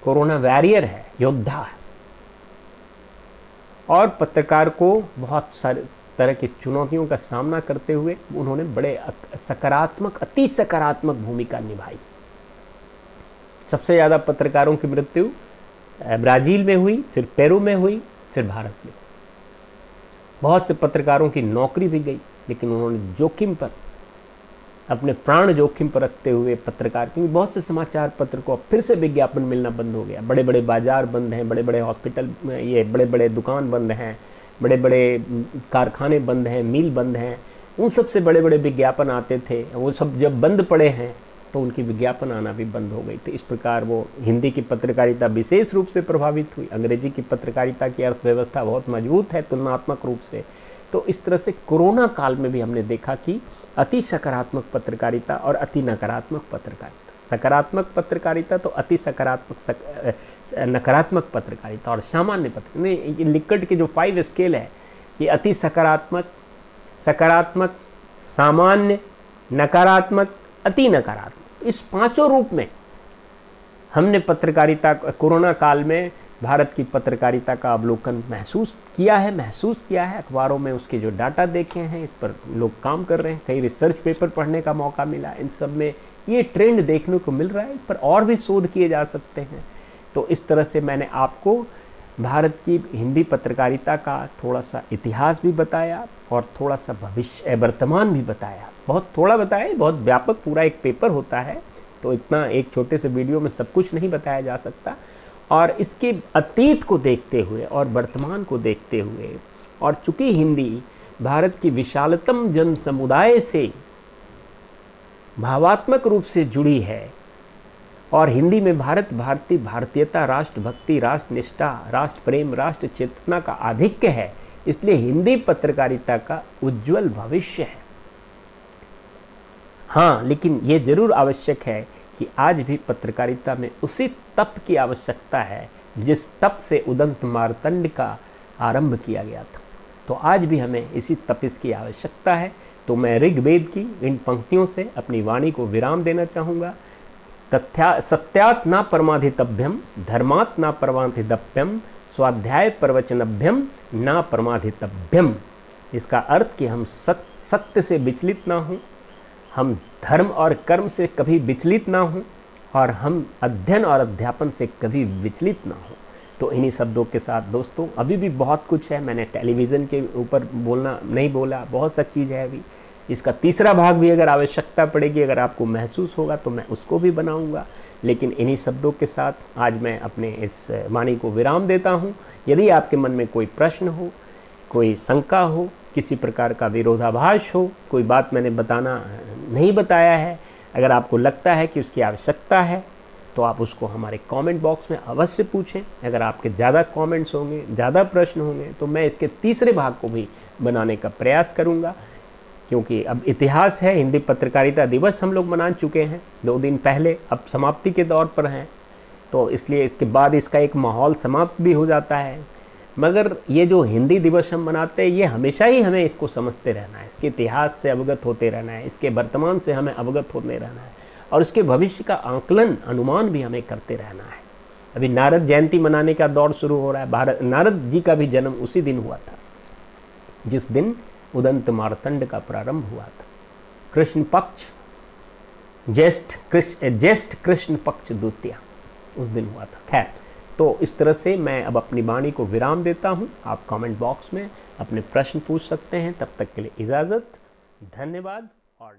कोरोना वॉरियर है, योद्धा है। और पत्रकार को बहुत सारे तरह की चुनौतियों का सामना करते हुए उन्होंने बड़े सकारात्मक, अति सकारात्मक भूमिका निभाई। सबसे ज़्यादा पत्रकारों की मृत्यु ब्राज़ील में हुई, फिर पेरू में हुई, फिर भारत में। बहुत से पत्रकारों की नौकरी भी गई, लेकिन उन्होंने जोखिम पर, अपने प्राण जोखिम पर रखते हुए पत्रकार, क्योंकि बहुत से समाचार पत्र को अब फिर से विज्ञापन मिलना बंद हो गया। बड़े बड़े बाजार बंद हैं, बड़े बड़े हॉस्पिटल, ये बड़े बड़े दुकान बंद हैं, बड़े बड़े कारखाने बंद हैं, मिल बंद हैं। उन सब से बड़े बड़े विज्ञापन आते थे, वो सब जब बंद पड़े हैं तो उनकी विज्ञापन आना भी बंद हो गई थी। इस प्रकार वो हिंदी की पत्रकारिता विशेष रूप से प्रभावित हुई। अंग्रेजी की पत्रकारिता की अर्थव्यवस्था बहुत मजबूत है तुलनात्मक रूप से। तो इस तरह से कोरोना काल में भी हमने देखा कि अति सकारात्मक पत्रकारिता और अति नकारात्मक पत्रकारिता, सकारात्मक पत्रकारिता तो अति सकारात्मक, नकारात्मक पत्रकारिता और सामान्य पत्र नहीं। ये लिकट के जो 5 स्केल है, ये अति सकारात्मक, सकारात्मक, सामान्य, नकारात्मक, अति नकारात्मक, इस 5 रूप में हमने पत्रकारिता कोरोना काल में भारत की पत्रकारिता का अवलोकन महसूस किया है। अखबारों में उसके जो डाटा देखे हैं, इस पर लोग काम कर रहे हैं। कई रिसर्च पेपर पढ़ने का मौका मिला। इन सब में ये ट्रेंड देखने को मिल रहा है। इस पर और भी शोध किए जा सकते हैं। तो इस तरह से मैंने आपको भारत की हिंदी पत्रकारिता का थोड़ा सा इतिहास भी बताया और थोड़ा सा भविष्य वर्तमान भी बताया। बहुत थोड़ा बताया, बहुत व्यापक पूरा एक पेपर होता है, तो इतना एक छोटे से वीडियो में सब कुछ नहीं बताया जा सकता। और इसके अतीत को देखते हुए और वर्तमान को देखते हुए, और चूँकि हिंदी भारत की विशालतम जन समुदाय से भावात्मक रूप से जुड़ी है और हिंदी में भारतीयता, राष्ट्रभक्ति, राष्ट्रनिष्ठा, राष्ट्र प्रेम, राष्ट्र चेतना का आधिक्य है, इसलिए हिंदी पत्रकारिता का उज्जवल भविष्य है। हाँ, लेकिन ये जरूर आवश्यक है कि आज भी पत्रकारिता में उसी तप की आवश्यकता है जिस तप से उदंत मार्तंड का आरंभ किया गया था। तो आज भी हमें इसी तपिश की आवश्यकता है। तो मैं ऋग्वेद की इन पंक्तियों से अपनी वाणी को विराम देना चाहूँगा। सत्यात् न परमाधितभ्यम, धर्मात् न परमाधितभ्यम, स्वाध्याय प्रवचनभ्यम न परमाधितभ्यम। इसका अर्थ कि हम सत्य से विचलित ना हों, हम धर्म और कर्म से कभी विचलित ना हों, और हम अध्ययन और अध्यापन से कभी विचलित ना हों। तो इन्हीं शब्दों के साथ दोस्तों, अभी भी बहुत कुछ है, मैंने टेलीविज़न के ऊपर नहीं बोला, बहुत सा चीज़ है अभी। इसका तीसरा भाग भी अगर आवश्यकता पड़ेगी, अगर आपको महसूस होगा तो मैं उसको भी बनाऊंगा। लेकिन इन्हीं शब्दों के साथ आज मैं अपने इस वाणी को विराम देता हूं। यदि आपके मन में कोई प्रश्न हो, कोई शंका हो, किसी प्रकार का विरोधाभास हो, कोई बात मैंने नहीं बताया है, अगर आपको लगता है कि उसकी आवश्यकता है, तो आप उसको हमारे कमेंट बॉक्स में अवश्य पूछें। अगर आपके ज़्यादा कमेंट्स होंगे, ज़्यादा प्रश्न होंगे, तो मैं इसके तीसरे भाग को भी बनाने का प्रयास करूँगा। क्योंकि अब इतिहास है, हिंदी पत्रकारिता दिवस हम लोग मना चुके हैं 2 दिन पहले, अब समाप्ति के दौर पर हैं, तो इसलिए इसके बाद इसका एक माहौल समाप्त भी हो जाता है। मगर ये जो हिंदी दिवस हम मनाते हैं, ये हमेशा ही हमें इसको समझते रहना है, इसके इतिहास से अवगत होते रहना है, इसके वर्तमान से हमें अवगत होते रहना है, और उसके भविष्य का आकलन, अनुमान भी हमें करते रहना है। अभी नारद जयंती मनाने का दौर शुरू हो रहा है। नारद जी का भी जन्म उसी दिन हुआ था जिस दिन उदंत मार्तंड का प्रारंभ हुआ था। कृष्ण पक्ष ज्येष्ठ कृष्ण पक्ष द्वितीया उस दिन हुआ था। खैर, तो इस तरह से मैं अब अपनी वाणी को विराम देता हूँ। आप कमेंट बॉक्स में अपने प्रश्न पूछ सकते हैं। तब तक के लिए इजाज़त, धन्यवाद और